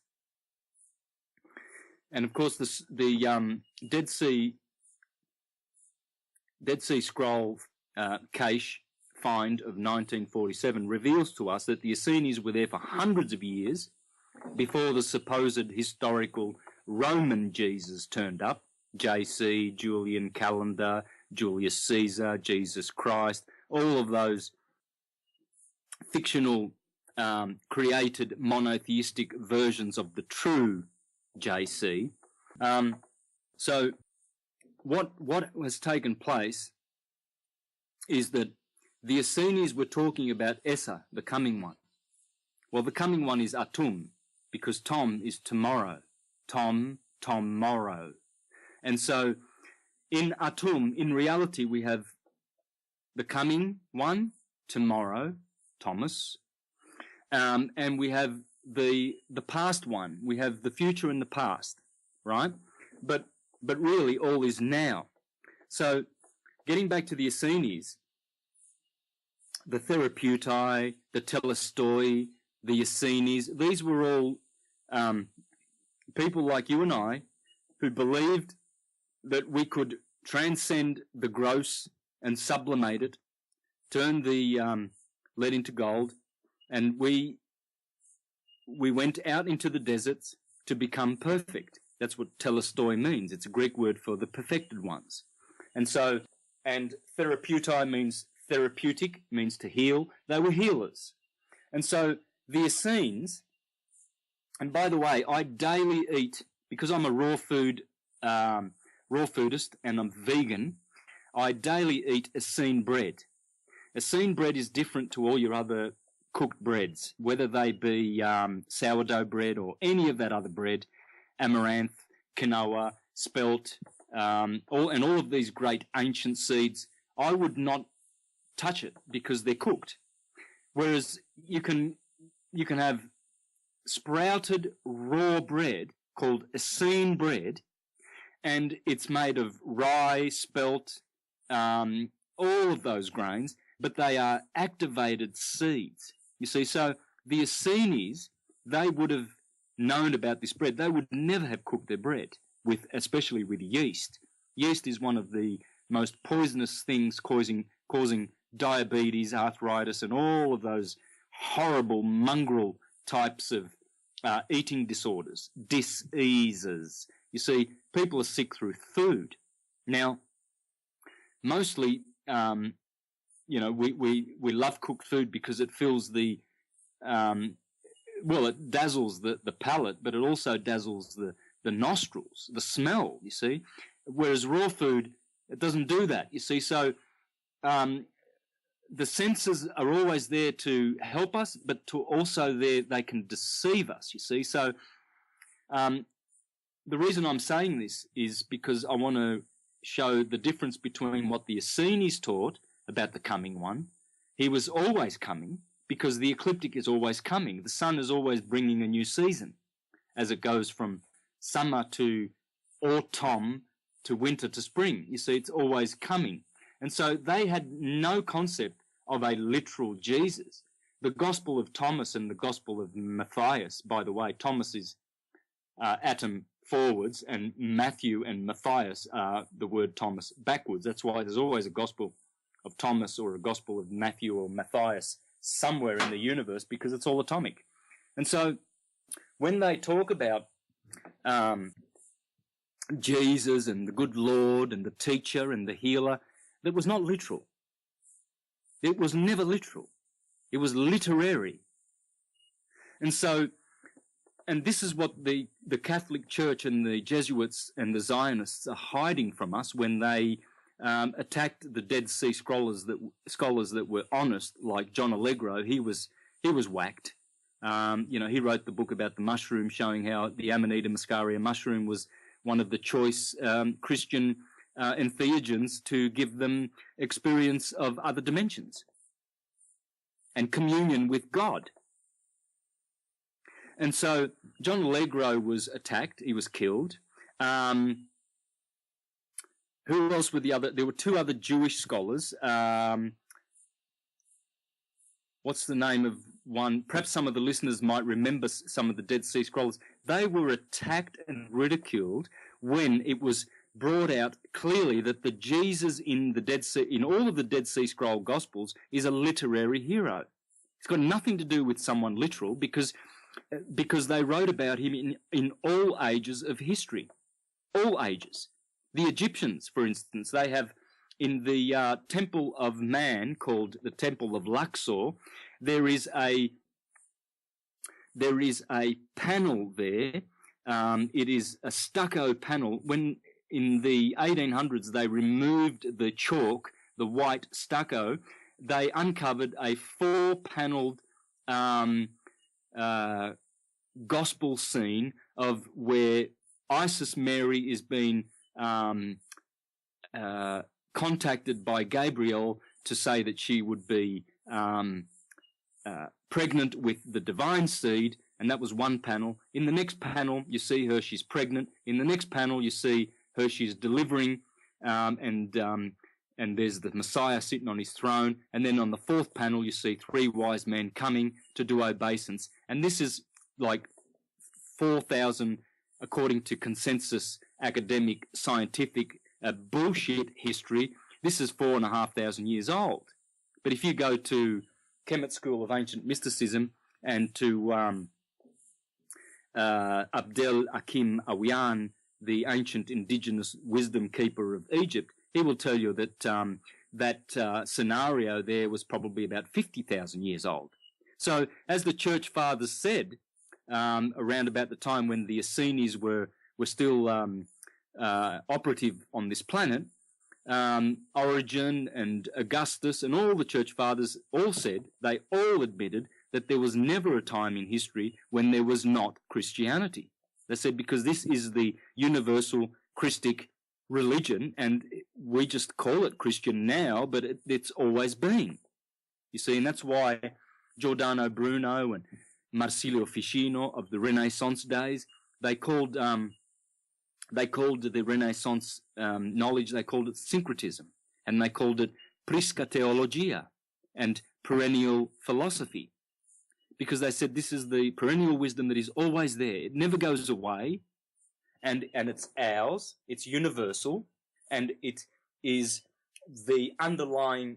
and of course the Dead Sea Scroll cache find of 1947 reveals to us that the Essenes were there for hundreds of years before the supposed historical Roman Jesus turned up. JC, Julian Calendar, Julius Caesar, Jesus Christ, all of those fictional created monotheistic versions of the true JC. So what has taken place is that the Essenes were talking about Essa, the coming one. Well, the coming one is Atum, because Tom is tomorrow. Tom, tomorrow. And so in Atum, in reality, we have the coming one, tomorrow, Thomas, and we have the past one. We have the future and the past, right? But really all is now. So getting back to the Essenes, the Therapeutai, the Telestoi, the Essenes, these were all people like you and I who believed that we could transcend the gross and sublimate it, turn the lead into gold, and we went out into the deserts to become perfect. That's what telestoi means. It's a Greek word for the perfected ones. And so, and therapeutai means therapeutic, means to heal. They were healers. And so the Essenes, and by the way, I daily eat, because I'm a raw foodist and I'm vegan, I daily eat Essene bread. Essene bread is different to all your other cooked breads, whether they be sourdough bread or any of that other bread, amaranth, quinoa, spelt, all of these great ancient seeds. I would not touch it because they're cooked. Whereas you can have sprouted raw bread called Essene bread, and it's made of rye, spelt, all of those grains, but they are activated seeds. You see, so the Essenes, they would have known about this bread. They would never have cooked their bread, especially with yeast. Yeast is one of the most poisonous things causing diabetes, arthritis, and all of those horrible mongrel types of eating disorders, diseases. You see, people are sick through food. Now, mostly, we love cooked food because it fills it dazzles the palate, but it also dazzles the nostrils, the smell, you see. Whereas raw food, it doesn't do that, you see. So the senses are always there to help us, but they can deceive us, you see. So the reason I'm saying this is because I want to show the difference between what the Essenes taught about the coming one. He was always coming because the ecliptic is always coming. The sun is always bringing a new season as it goes from summer to autumn to winter to spring. You see, it's always coming. And so they had no concept of a literal Jesus. The Gospel of Thomas and the Gospel of Matthias, by the way, Thomas is atom forwards, and Matthew and Matthias are the word Thomas backwards. That's why there's always a Gospel of Thomas or a Gospel of Matthew or Matthias somewhere in the universe, because it's all atomic. And so when they talk about Jesus and the good Lord and the teacher and the healer, that was not literal. It was never literal. It was literary. And so, and this is what the Catholic Church and the Jesuits and the Zionists are hiding from us when they attacked the Dead Sea scholars that were honest, like John Allegro. He was whacked. He wrote the book about the mushroom, showing how the Amanita muscaria mushroom was one of the choice Christian entheogens to give them experience of other dimensions and communion with God. And so John Allegro was attacked. He was killed. Who else were the other? There were two other Jewish scholars. What's the name of one? Perhaps some of the listeners might remember some of the Dead Sea Scrolls. They were attacked and ridiculed when it was brought out clearly that the Jesus in the Dead Sea, in all of the Dead Sea Scroll Gospels, is a literary hero. It's got nothing to do with someone literal, because they wrote about him in all ages of history, all ages. The Egyptians, for instance, they have in the Temple of Man, called the Temple of Luxor, there is a panel there. It is a stucco panel. When in the 1800s they removed the chalk, the white stucco, they uncovered a 4-paneled gospel scene of where Isis Mary is being contacted by Gabriel to say that she would be pregnant with the divine seed, and that was one panel. In the next panel, you see her, she's pregnant. In the next panel, you see her, she's delivering, and there's the Messiah sitting on his throne. And then on the fourth panel, you see three wise men coming to do obeisance. And this is like 4,000, according to consensus academic scientific bullshit history. This is 4,500 years old. But if you go to Kemet School of Ancient Mysticism and to Abdel Hakim Awian, the ancient indigenous wisdom keeper of Egypt, he will tell you that that scenario there was probably about 50,000 years old. So, as the church fathers said, around about the time when the Essenes were still operative on this planet, Origen and Augustus and all the church fathers all said, they all admitted that there was never a time in history when there was not Christianity. They said, because this is the universal Christic religion, and we just call it Christian now, but it's always been. You see, and that's why Giordano Bruno and Marsilio Ficino of the Renaissance days, they called the Renaissance knowledge, they called it syncretism, and they called it prisca theologia and perennial philosophy, because they said this is the perennial wisdom that is always there. It never goes away, and it's ours, it's universal, and it is the underlying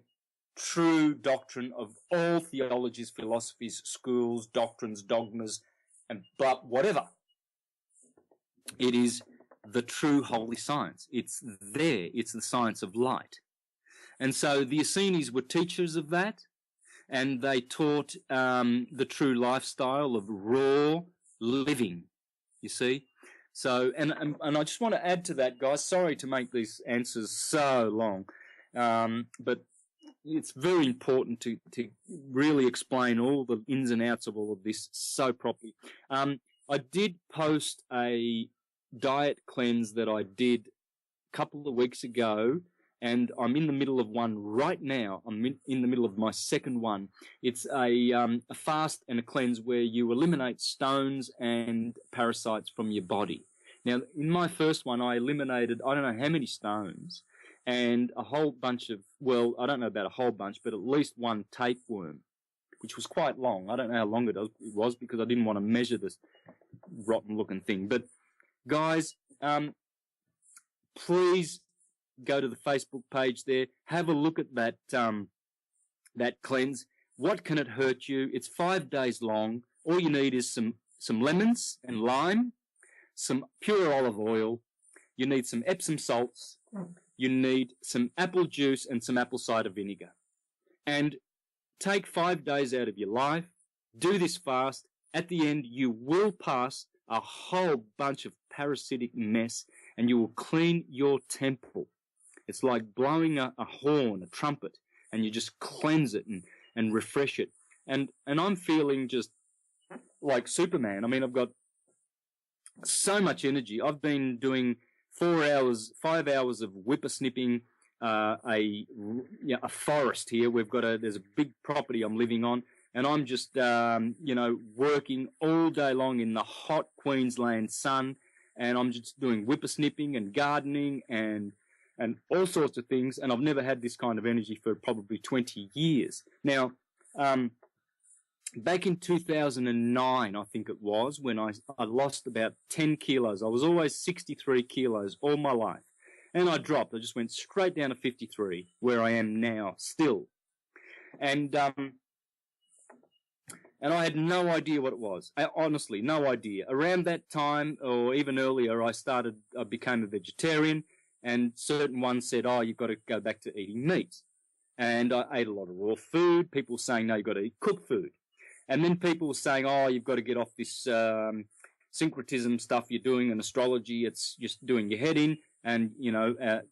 true doctrine of all theologies, philosophies, schools, doctrines, dogmas, and but whatever. It is the true holy science. It's there. It's the science of light. And so the Essenes were teachers of that, and they taught the true lifestyle of raw living, you see. So, and I just want to add to that, guys, sorry to make these answers so long, but it's very important to really explain all the ins and outs of all of this so properly. I did post a diet cleanse that I did a couple of weeks ago, and I'm in the middle of one right now. I'm in the middle of my second one. It's a fast and a cleanse where you eliminate stones and parasites from your body. Now, in my first one, I eliminated, I don't know how many stones, and a whole bunch of, well, I don't know about a whole bunch, but at least one tapeworm, which was quite long. I don't know how long it was because I didn't want to measure this rotten-looking thing. But, guys, please go to the Facebook page there. Have a look at that that cleanse. What can it hurt you? It's 5 days long. All you need is some lemons and lime, some pure olive oil. You need some Epsom salts. You need some apple juice and some apple cider vinegar. And take 5 days out of your life. Do this fast. At the end, you will pass a whole bunch of parasitic mess, and you will clean your temple. It's like blowing a horn, a trumpet, and you just cleanse it and refresh it. And I'm feeling just like Superman. I mean, I've got so much energy. I've been doing 5 hours of whippersnipping a forest here. There's a big property I'm living on, and I'm just, working all day long in the hot Queensland sun, and I'm just doing whippersnipping and gardening and all sorts of things, and I've never had this kind of energy for probably 20 years. Now, back in 2009, I think it was, when I lost about 10 kilos. I was always 63 kilos all my life, and I dropped. I just went straight down to 53, where I am now still. And I had no idea what it was. Honestly, no idea. Around that time, or even earlier, I became a vegetarian, and certain ones said, oh, you've got to go back to eating meat. And I ate a lot of raw food. People were saying, no, you've got to eat cooked food. And then people were saying, oh, you've got to get off this syncretism stuff you're doing in astrology. It's just doing your head in, and,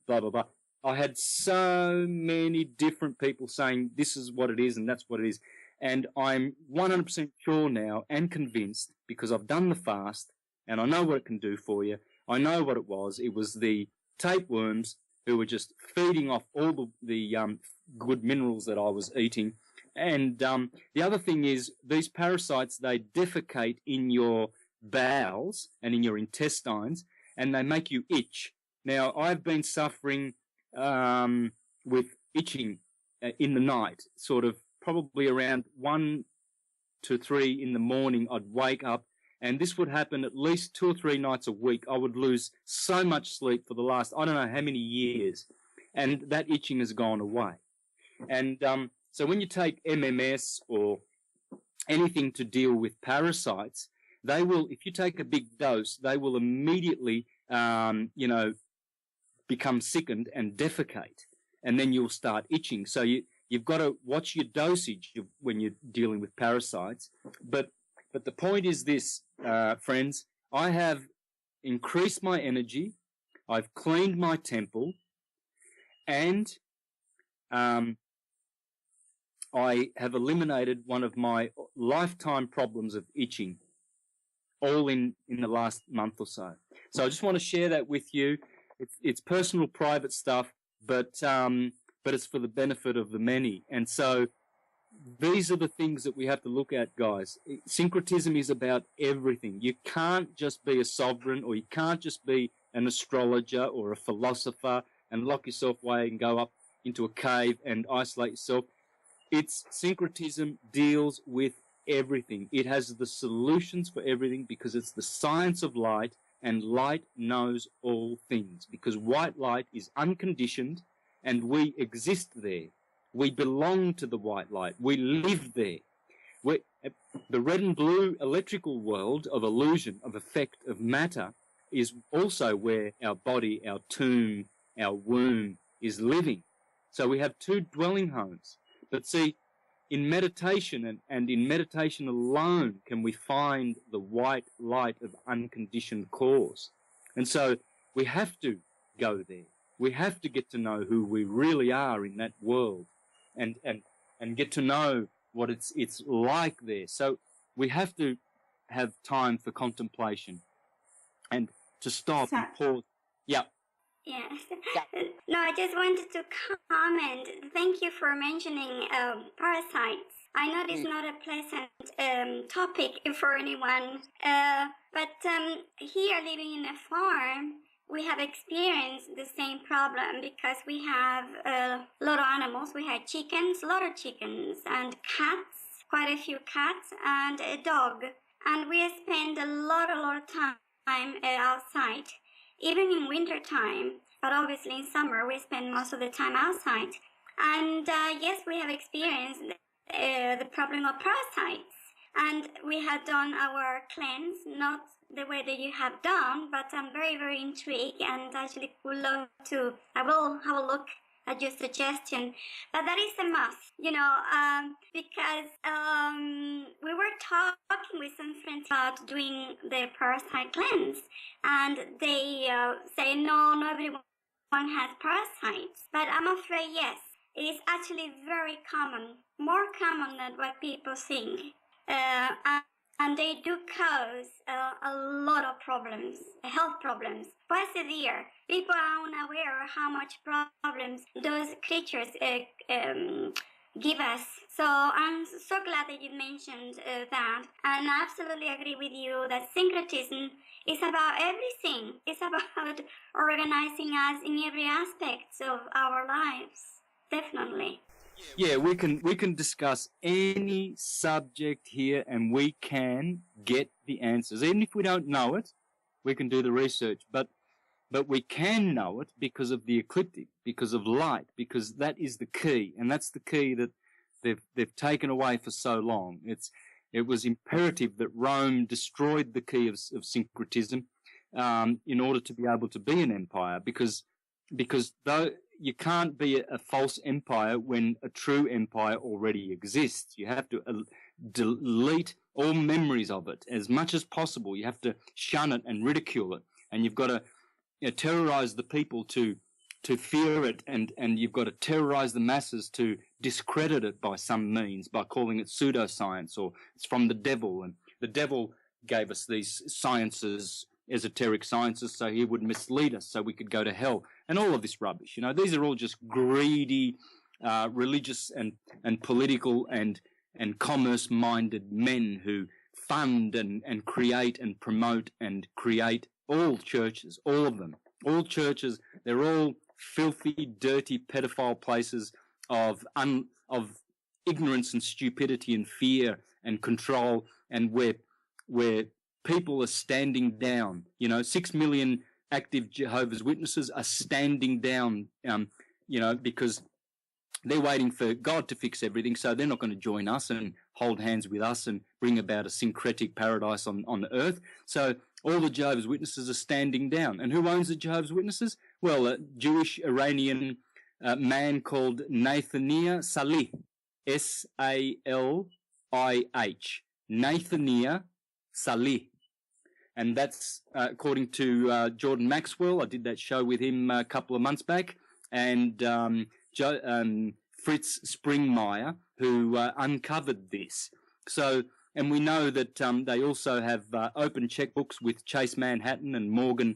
blah, blah, blah. I had so many different people saying this is what it is and that's what it is. And I'm 100% sure now and convinced, because I've done the fast and I know what it can do for you. I know what it was. It was the tapeworms who were just feeding off all the good minerals that I was eating. And the other thing is these parasites, they defecate in your bowels and in your intestines, and they make you itch. Now, I've been suffering with itching in the night, sort of probably around 1 to 3 in the morning. I'd wake up, and this would happen at least 2 or 3 nights a week. I would lose so much sleep for the last, I don't know how many years, and that itching has gone away. And so when you take MMS or anything to deal with parasites, they will, if you take a big dose, they will immediately, become sickened and defecate, and then you'll start itching. So you've got to watch your dosage when you're dealing with parasites. But the point is this, friends, I have increased my energy, I've cleaned my temple, and I have eliminated one of my lifetime problems of itching, all in the last month or so. So I just want to share that with you. It's personal, private stuff, but it's for the benefit of the many. And so these are the things that we have to look at, guys. Syncretism is about everything. You can't just be a sovereign, or you can't just be an astrologer or a philosopher and lock yourself away and go up into a cave and isolate yourself. Syncretism deals with everything. It has the solutions for everything because it's the science of light, and light knows all things, because white light is unconditioned and we exist there. We belong to the white light. We live there. The red and blue electrical world of illusion, of effect, of matter is also where our body, our tomb, our womb is living. So we have 2 dwelling homes. But see, in meditation and in meditation alone can we find the white light of unconditioned cause. And so we have to go there. We have to get to know who we really are in that world and get to know what it's like there. So we have to have time for contemplation and to stop and pause. Yeah. Yes. No, I just wanted to comment. Thank you for mentioning parasites. I know it's not a pleasant topic for anyone, but here living in a farm, we have experienced the same problem because we have a lot of animals. We had chickens, a lot of chickens, and cats, quite a few cats, and a dog. And we spend a lot of time outside. Even in winter time, but obviously in summer we spend most of the time outside. And yes, we have experienced the problem of parasites. And we had done our cleanse, not the way that you have done, but I'm very, very intrigued and actually would love to. I will have a look at your suggestion. But that is a must, because we were talking with some friends about doing the parasite cleanse, and they say, no, everyone has parasites. But I'm afraid, yes, it is actually very common, more common than what people think. And they do cause a lot of problems, health problems, quite severe. People are unaware of how much problems those creatures give us. So I'm so glad that you mentioned that. And I absolutely agree with you that syncretism is about everything. It's about organizing us in every aspect of our lives. Definitely. Yeah, we can discuss any subject here and we can get the answers. Even if we don't know it, we can do the research. But we can know it because of the ecliptic, because of light, because that is the key. And that's the key that they've taken away for so long. It was imperative that Rome destroyed the key of syncretism in order to be able to be an empire, because though you can't be a false empire when a true empire already exists. You have to delete all memories of it as much as possible. You have to shun it and ridicule it, and you've got to terrorize the people to fear it, and you've got to terrorize the masses to discredit it by some means, by calling it pseudoscience or it's from the devil. And the devil gave us these sciences esoteric sciences so he would mislead us so we could go to hell, and all of this rubbish. These are all just greedy, religious and political and commerce-minded men who fund and create and promote and create all churches, all of them. All churches, they're all filthy, dirty, pedophile places of ignorance and stupidity and fear and control, and where people are standing down. 6 million active Jehovah's Witnesses are standing down, because they're waiting for God to fix everything, so they're not going to join us and hold hands with us and bring about a syncretic paradise on earth. So all the Jehovah's Witnesses are standing down. And who owns the Jehovah's Witnesses? Well, a Jewish Iranian man called Nathaniel Salih, S-A-L-I-H, Nathaniel Salih. And that's according to Jordan Maxwell. I did that show with him a couple of months back. And Fritz Springmeier, who uncovered this. So, and we know that they also have open checkbooks with Chase Manhattan and Morgan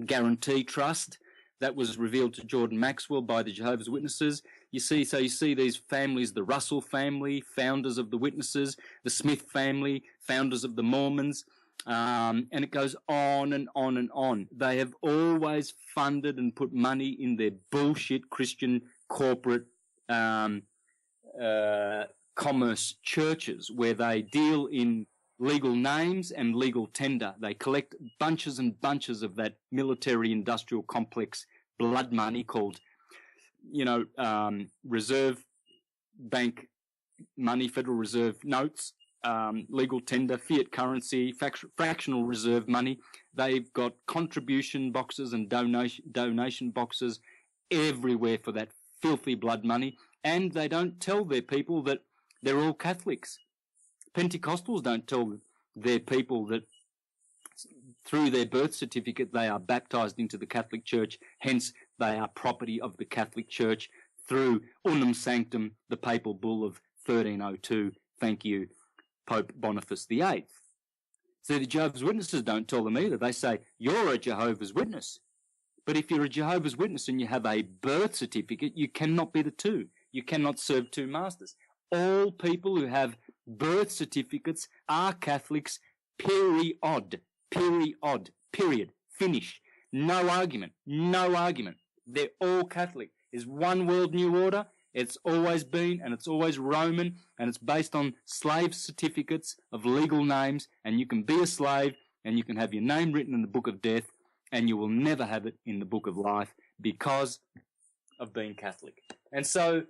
Guarantee Trust. That was revealed to Jordan Maxwell by the Jehovah's Witnesses. You see these families, the Russell family, founders of the Witnesses, the Smith family, founders of the Mormons, and it goes on and on and on. They have always funded and put money in their bullshit Christian corporate commerce churches, where they deal in legal names and legal tender. They collect bunches and bunches of that military-industrial complex blood money called, Reserve Bank money, Federal Reserve notes, legal tender, fiat currency, fractional reserve money. They've got contribution boxes and donation boxes everywhere for that filthy blood money, and they don't tell their people that they're all Catholics. Pentecostals don't tell their people that through their birth certificate they are baptized into the Catholic Church, hence they are property of the Catholic Church through Unum Sanctum, the papal bull of 1302. Thank you, Pope Boniface VIII. So the Jehovah's Witnesses don't tell them either. They say, you're a Jehovah's Witness. But if you're a Jehovah's Witness and you have a birth certificate, you cannot be the two. You cannot serve two masters. All people who have birth certificates are Catholics, period. Finish. No argument. They're all Catholic. There's one world new order. It's always been, and it's always Roman, and it's based on slave certificates of legal names, and you can be a slave, and you can have your name written in the book of death, and you will never have it in the book of life because of being Catholic. And so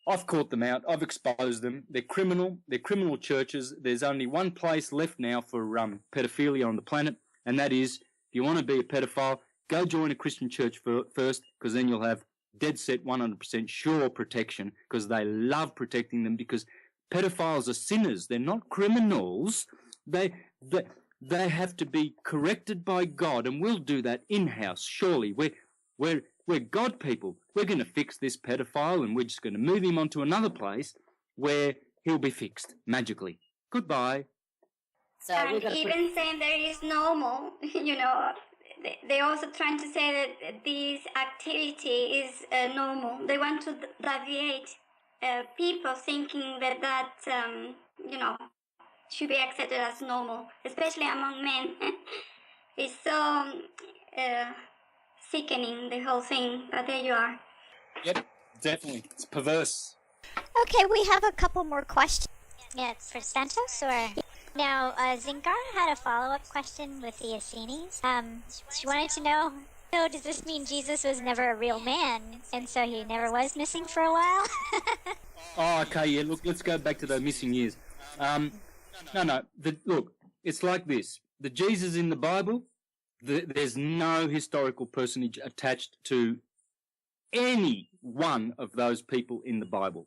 I've caught them out. I've exposed them. They're criminal. They're criminal churches. There's only one place left now for pedophilia on the planet, and that is, if you want to be a pedophile, go join a Christian church first, because then you'll have dead set 100% sure protection, because they love protecting them, because pedophiles are sinners. They're not criminals. They have to be corrected by God, and we'll do that in-house, surely. We're God people. We're going to fix this pedophile, and we're just going to move him on to another place where he'll be fixed magically. Goodbye. So and even saying there is normal, they're also trying to say that this activity is normal. They want to deviate people thinking that should be accepted as normal, especially among men. It's so sickening, the whole thing, but there you are. Yep, definitely. It's perverse. Okay, we have a couple more questions. Yeah, it's for Santos, or... Now, Zingar had a follow-up question with the Essenes. She wanted to know, so does this mean Jesus was never a real man, and so he never was missing for a while? Oh, okay, yeah, look, let's go back to those missing years. Look, it's like this. The Jesus in the Bible, there's no historical personage attached to any one of those people in the Bible.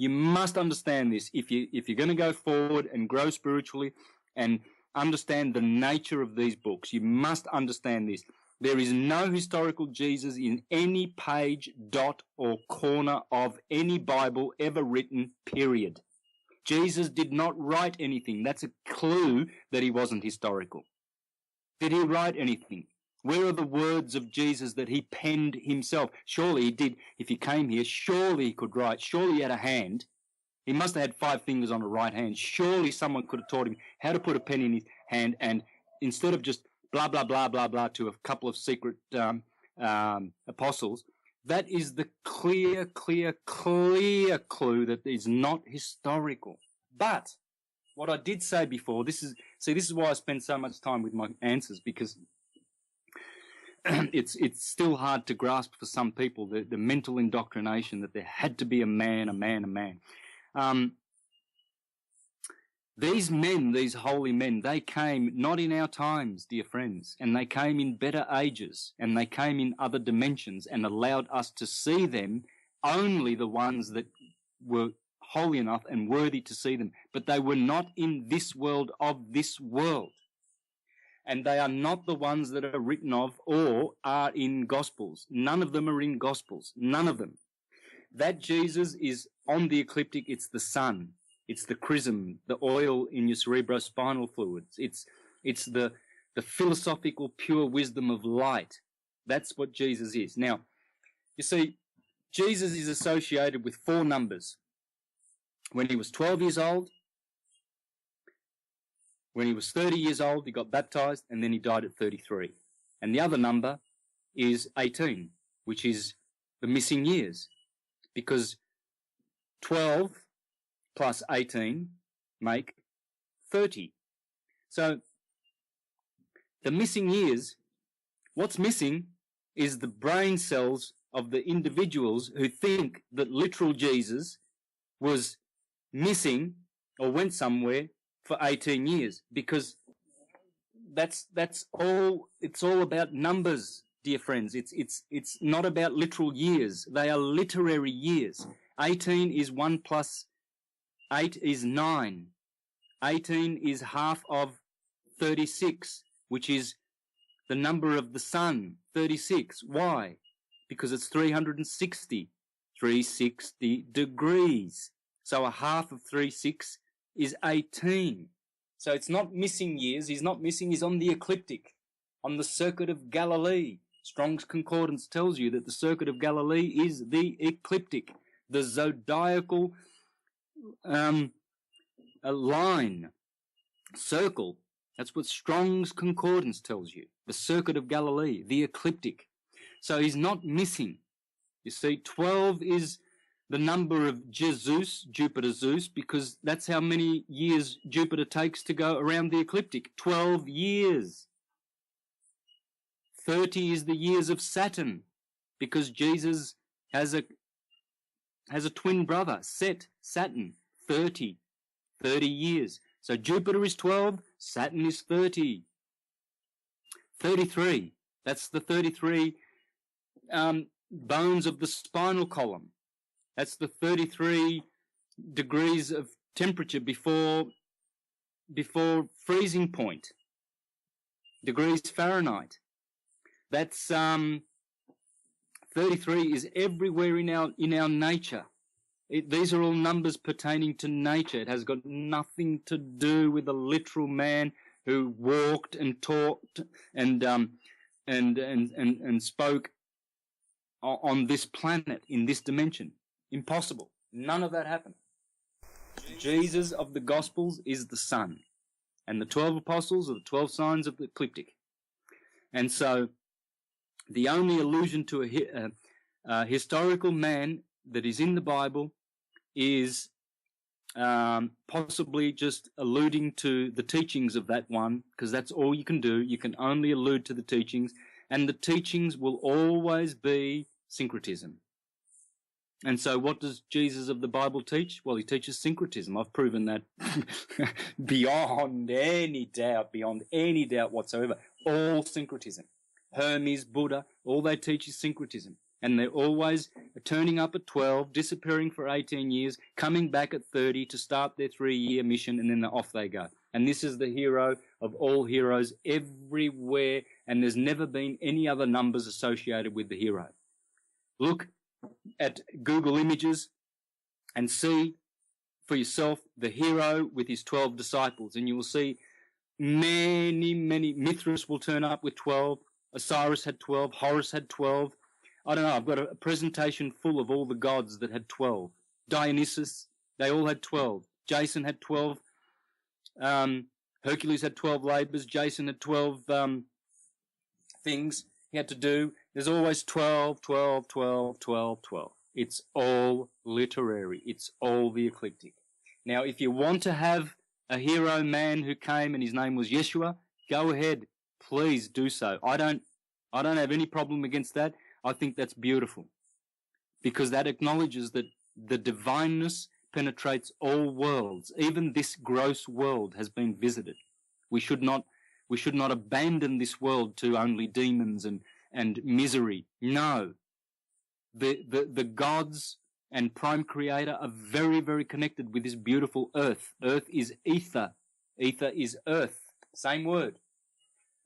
You must understand this. If you're going to go forward and grow spiritually and understand the nature of these books, you must understand this. There is no historical Jesus in any page, dot, or corner of any Bible ever written, period. Jesus did not write anything. That's a clue that he wasn't historical. Did he write anything? Where are the words of Jesus that he penned himself? Surely he did. If he came here, surely he could write. Surely he had a hand. He must have had 5 fingers on a right hand. Surely someone could have taught him how to put a pen in his hand, and instead of just blah, blah, blah, blah, blah to a couple of secret apostles, that is the clear clue that is not historical. But what I did say before, this is why I spend so much time with my answers, because it's still hard to grasp for some people, the mental indoctrination that there had to be a man. These men, these holy men, they came not in our times, dear friends, and they came in better ages, and they came in other dimensions and allowed us to see them, only the ones that were holy enough and worthy to see them. But they were not in this world of this world. And they are not the ones that are written of or are in Gospels. None of them are in Gospels. None of them. That Jesus is on the ecliptic, it's the sun. It's the chrism, the oil in your cerebrospinal fluids. It's the philosophical pure wisdom of light. That's what Jesus is. Now, you see, Jesus is associated with 4 numbers. When he was 12 years old, when he was 30 years old, he got baptized, and then he died at 33. And the other number is 18, which is the missing years, because 12 plus 18 make 30. So the missing years, what's missing is the brain cells of the individuals who think that literal Jesus was missing or went somewhere for 18 years, because that's all. It's all about numbers, dear friends. It's not about literal years. They are literary years. 18 is 1 plus 8 is 9. 18 is half of 36, which is the number of the sun, 36. Why? Because it's 360 degrees. So a half of 36 is 18. So it's not missing years. He's not missing. He's on the ecliptic, on the circuit of Galilee. Strong's Concordance tells you that the circuit of Galilee is the ecliptic, the zodiacal a line, circle. That's what Strong's Concordance tells you. The circuit of Galilee, the ecliptic. So he's not missing. You see, 12 is the number of Jesus, Jupiter Zeus, because that's how many years Jupiter takes to go around the ecliptic. 12 years. 30 is the years of Saturn, because Jesus has a twin brother, Saturn, 30 years. So Jupiter is 12, Saturn is 30. 33, that's the 33 bones of the spinal column. That's the 33 degrees of temperature before freezing point, degrees Fahrenheit. That's 33 is everywhere in our nature. These are all numbers pertaining to nature. It has got nothing to do with a literal man who walked and talked and spoke on this planet in this dimension. Impossible. None of that happened. Jesus of the Gospels is the sun, and the 12 apostles are the 12 signs of the ecliptic. And so the only allusion to a historical man that is in the Bible is possibly just alluding to the teachings of that one, because that's all you can do. You can only allude to the teachings, and the teachings will always be syncretism. And so what does Jesus of the Bible teach? Well, he teaches syncretism. I've proven that beyond any doubt whatsoever. All syncretism. Hermes, Buddha, all they teach is syncretism. And they're always turning up at 12, disappearing for 18 years, coming back at 30 to start their 3-year mission, and then off they go. And this is the hero of all heroes everywhere, and there's never been any other numbers associated with the hero. Look at Google Images and see for yourself the hero with his 12 disciples, and you will see many, many. Mithras will turn up with 12. Osiris had 12. Horus had 12. I don't know. I've got a presentation full of all the gods that had 12. Dionysus, they all had 12. Jason had 12. Hercules had 12 labors. Jason had 12 things he had to do. There's always 12, 12, 12, 12, 12. It's all literary. It's all the eclectic. Now, if you want to have a hero man who came and his name was Yeshua, go ahead. Please do so. I don't have any problem against that. I think that's beautiful, because that acknowledges that the divineness penetrates all worlds. Even this gross world has been visited. We should not abandon this world to only demons and misery. No. The gods and prime creator are very, very connected with this beautiful earth. Earth is ether. Ether is earth. Same word.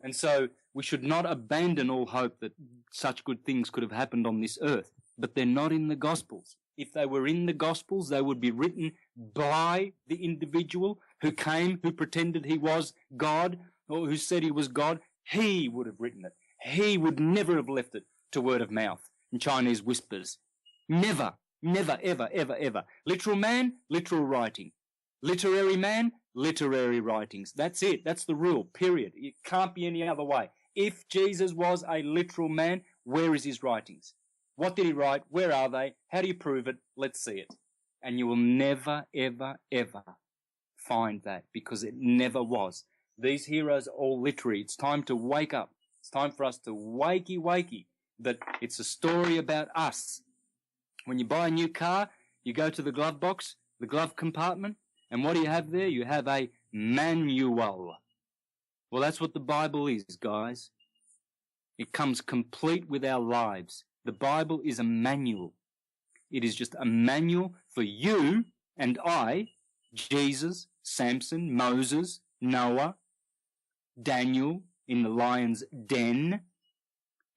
And so we should not abandon all hope that such good things could have happened on this earth. But they're not in the Gospels. If they were in the Gospels, they would be written by the individual who came, who pretended he was God, or who said he was God. He would have written it. He would never have left it to word of mouth and Chinese whispers. Never, never, ever, ever, ever. Literal man, literal writing. Literary man, literary writings. That's it. That's the rule, period. It can't be any other way. If Jesus was a literal man, where is his writings? What did he write? Where are they? How do you prove it? Let's see it. And you will never, ever, ever find that, because it never was. These heroes are all literary. It's time to wake up. It's time for us to wakey, that it's a story about us. When you buy a new car, you go to the glove box, the glove compartment, and what do you have there? You have a manual. Well, that's what the Bible is, guys. It comes complete with our lives. The Bible is a manual. It is just a manual for you and I, Jesus, Samson, Moses, Noah, Daniel in the lion's den.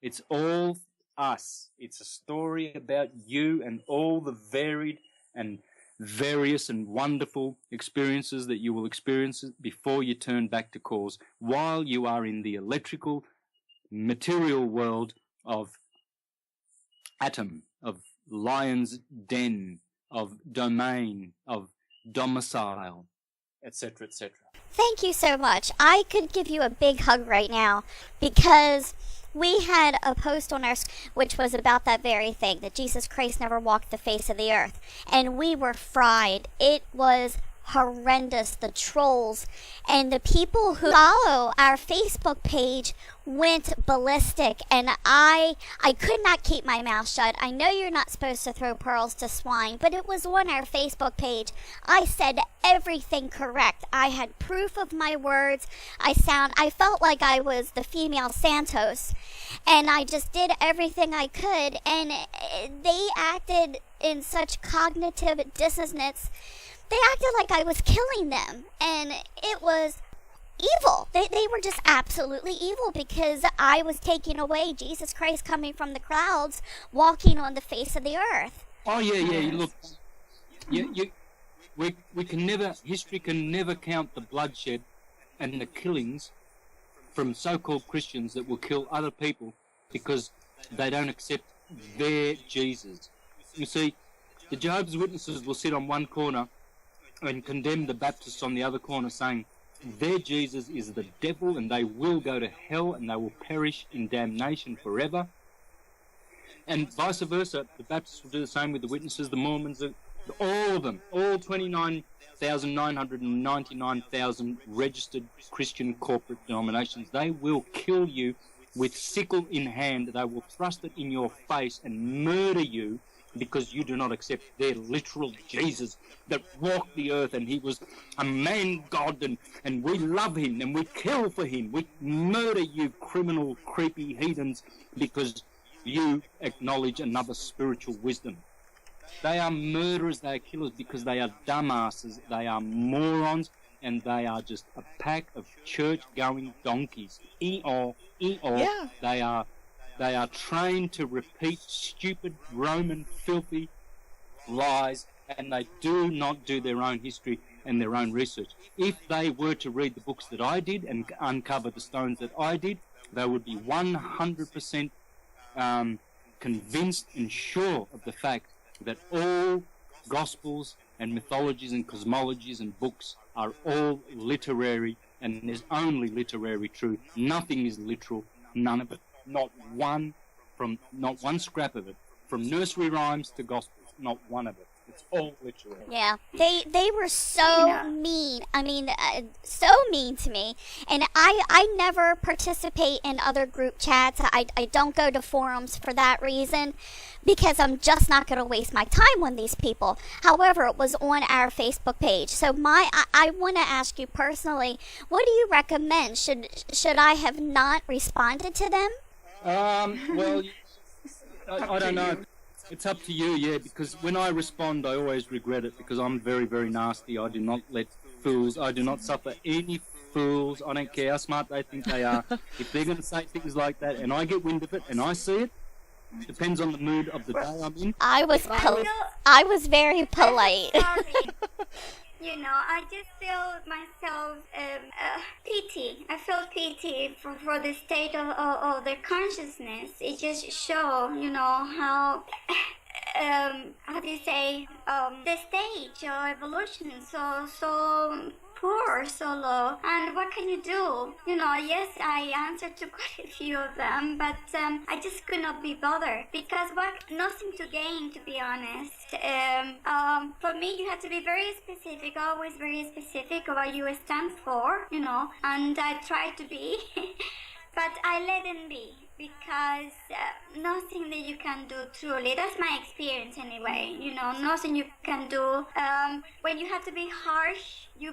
It's all us. It's a story about you and all the varied and various and wonderful experiences that you will experience before you turn back to cause, while you are in the electrical, material world of atom, of lion's den, of domain, of domicile, etc., etc. Thank you so much. I could give you a big hug right now, because we had a post on our which was about that very thing, that Jesus Christ never walked the face of the earth, and we were fried. It was horrendous. The trolls and the people who follow our Facebook page went ballistic, and I could not keep my mouth shut. I know you're not supposed to throw pearls to swine, but it was on our Facebook page. I said everything correct. I had proof of my words. I felt like I was the female Santos, and I just did everything I could, and they acted in such cognitive dissonance. They acted like I was killing them, and it was evil. They were just absolutely evil, because I was taking away Jesus Christ coming from the clouds, walking on the face of the earth. Oh yeah. Look, we can never. History can never count the bloodshed and the killings from so-called Christians that will kill other people because they don't accept their Jesus. You see, the Jehovah's Witnesses will sit on one corner and condemn the Baptists on the other corner, saying their Jesus is the devil and they will go to hell and they will perish in damnation forever. And vice versa, the Baptists will do the same with the Witnesses, the Mormons, all of them, all 29,999,000 registered Christian corporate denominations. They will kill you with sickle in hand. They will thrust it in your face and murder you because you do not accept their literal Jesus that walked the earth, and he was a man God, and we love him and we kill for him. We murder you criminal, creepy heathens because you acknowledge another spiritual wisdom. They are murderers, they are killers because they are dumbasses, they are morons, and they are just a pack of church-going donkeys. E-or. Yeah. They are trained to repeat stupid Roman filthy lies and they do not do their own history and their own research. If they were to read the books that I did and uncover the stones that I did, they would be 100% convinced and sure of the fact that all Gospels and mythologies and cosmologies and books are all literary, and there's only literary truth. Nothing is literal, none of it. Not one scrap of it. From nursery rhymes to Gospels, not one of it. It's all literary. Yeah, they were so mean. I mean, so mean to me. And I never participate in other group chats. I don't go to forums for that reason, because I'm just not going to waste my time on these people. However, it was on our Facebook page. So I want to ask you personally, what do you recommend? Should I have not responded to them? Well, I don't know. It's up to you, yeah, because when I respond, I always regret it, because I'm very, very nasty. I do not let fools, I do not suffer any fools. I don't care how smart they think they are. If they're going to say things like that and I get wind of it and I see it, depends on the mood of the day I'm in. I was very polite. You know, I just feel myself pity. I feel pity for the state of their consciousness. It just shows, you know, how do you say, the stage of evolution is so poor, so low. And what can you do? You know, yes, I answered to quite a few of them, but I just could not be bothered, because nothing to gain, to be honest. For me, you have to be very specific, always very specific of what you stand for, you know, and I try to be, but I let them be. Because nothing that you can do truly, that's my experience anyway, you know, nothing you can do. When you have to be harsh, you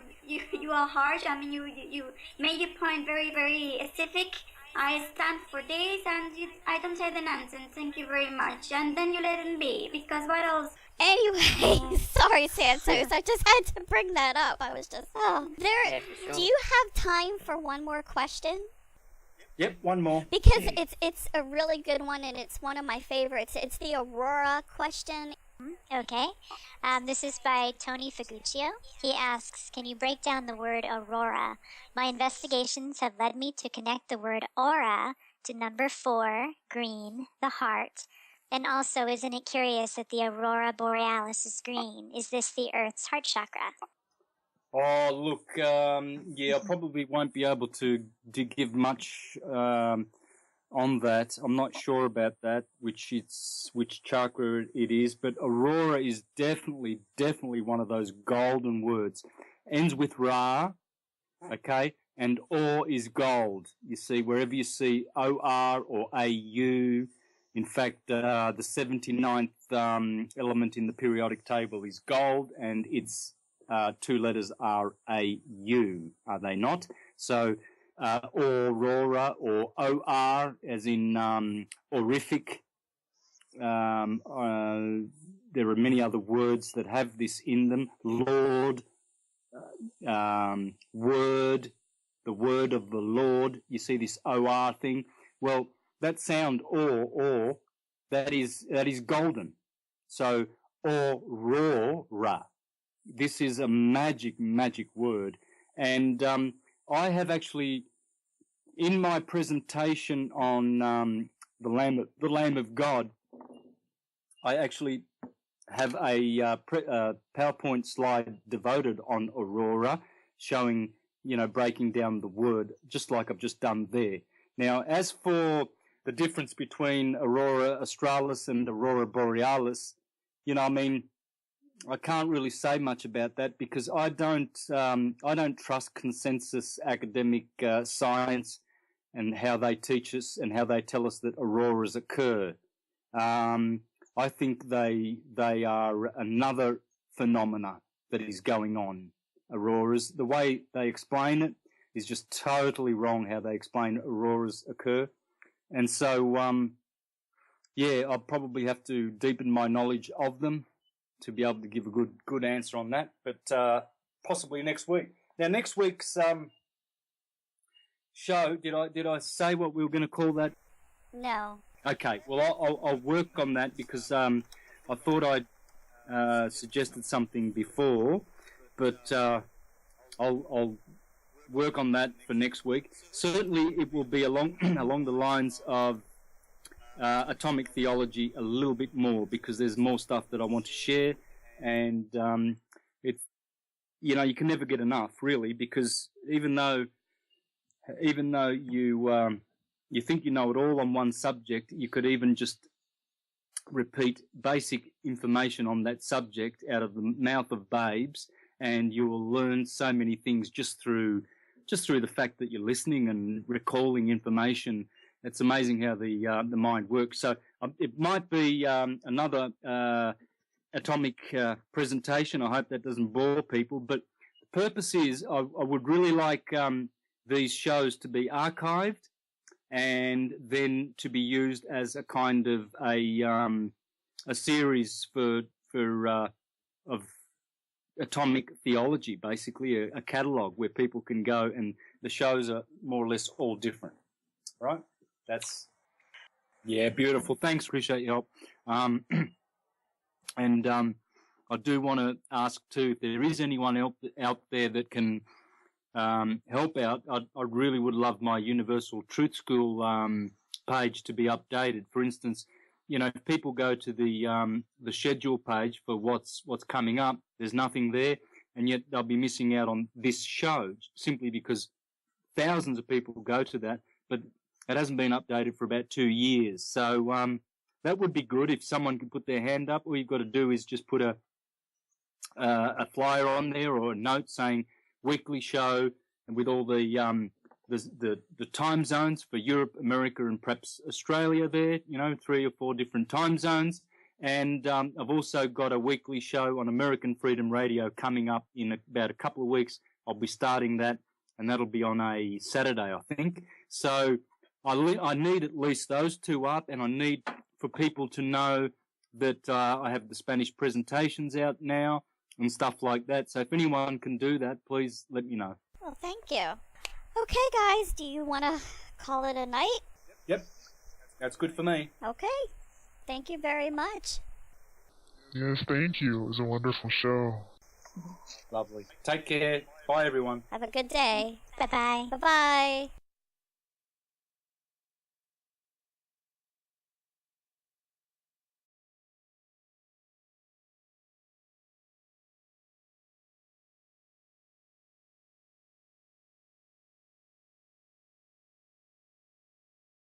are harsh. I mean, you made your point very, very specific. I stand for this, and I don't say the nonsense, thank you very much. And then you let them be, because what else? Anyway, sorry, Santos, I just had to bring that up. I was just, Do you have time for one more question? Yep, one more. Because it's a really good one, and it's one of my favorites. It's the Aurora question. Okay. This is by Tony Figuccio. He asks, can you break down the word aurora? My investigations have led me to connect the word aura to number 4, green, the heart. And also, isn't it curious that the aurora borealis is green? Is this the Earth's heart chakra? Oh, look, yeah, I probably won't be able to give much on that. I'm not sure about that, which chakra it is, but aurora is definitely one of those golden words. Ends with Ra, okay, and or is gold. You see, wherever you see OR or AU, in fact, the 79th element in the periodic table is gold, and it's 2 letters are A-U, are they not? So, aurora or O-R, as in horrific. There are many other words that have this in them. Lord, word, the word of the Lord. You see this O-R thing? Well, that sound or, that is golden. So, aurora. This is a magic word. And I have actually, in my presentation on the Lamb of God, I actually have a PowerPoint slide devoted on aurora, showing, you know, breaking down the word, just like I've just done there. Now, as for the difference between aurora australis and aurora borealis, you know, I mean, I can't really say much about that, because I don't trust consensus academic science and how they teach us and how they tell us that auroras occur. I think they are another phenomena that is going on. Auroras, the way they explain it is just totally wrong. How they explain auroras occur, and so yeah, I'll probably have to deepen my knowledge of them to be able to give a good answer on that, but possibly next week. Now, next week's show, did I say what we were going to call that? No. Okay, well, I'll work on that, because I thought I'd suggested something before, but I'll work on that for next week. Certainly, it will be along along the lines of atomic theology a little bit more, because there's more stuff that I want to share, and it's, you know, you can never get enough, really, because even though you think you know it all on one subject, you could even just repeat basic information on that subject out of the mouth of babes, and you will learn so many things just through the fact that you're listening and recalling information. It's amazing how the mind works. So it might be another atomic presentation. I hope that doesn't bore people. But the purpose is I would really like these shows to be archived and then to be used as a kind of a series of atomic theology, basically a catalogue where people can go, and the shows are more or less all different. Right? That's, yeah, beautiful. Thanks, appreciate your help. And I do want to ask too, if there is anyone out there that can help out. I really would love my Universal Truth School page to be updated. For instance, you know, if people go to the schedule page for what's coming up, there's nothing there, and yet they'll be missing out on this show simply because thousands of people go to that, but it hasn't been updated for about 2 years. So that would be good if someone could put their hand up. All you've got to do is just put a flyer on there or a note saying weekly show, and with all the time zones for Europe, America, and perhaps Australia there, you know, 3 or 4 different time zones. And I've also got a weekly show on American Freedom Radio coming up in about a couple of weeks. I'll be starting that, and that'll be on a Saturday, I think. So I need at least those 2 up, and I need for people to know that I have the Spanish presentations out now and stuff like that. So if anyone can do that, please let me know. Well, thank you. Okay, guys, do you want to call it a night? Yep, that's good for me. Okay, thank you very much. Yes, thank you. It was a wonderful show. Lovely. Take care. Bye, everyone. Have a good day. Bye-bye. Bye-bye.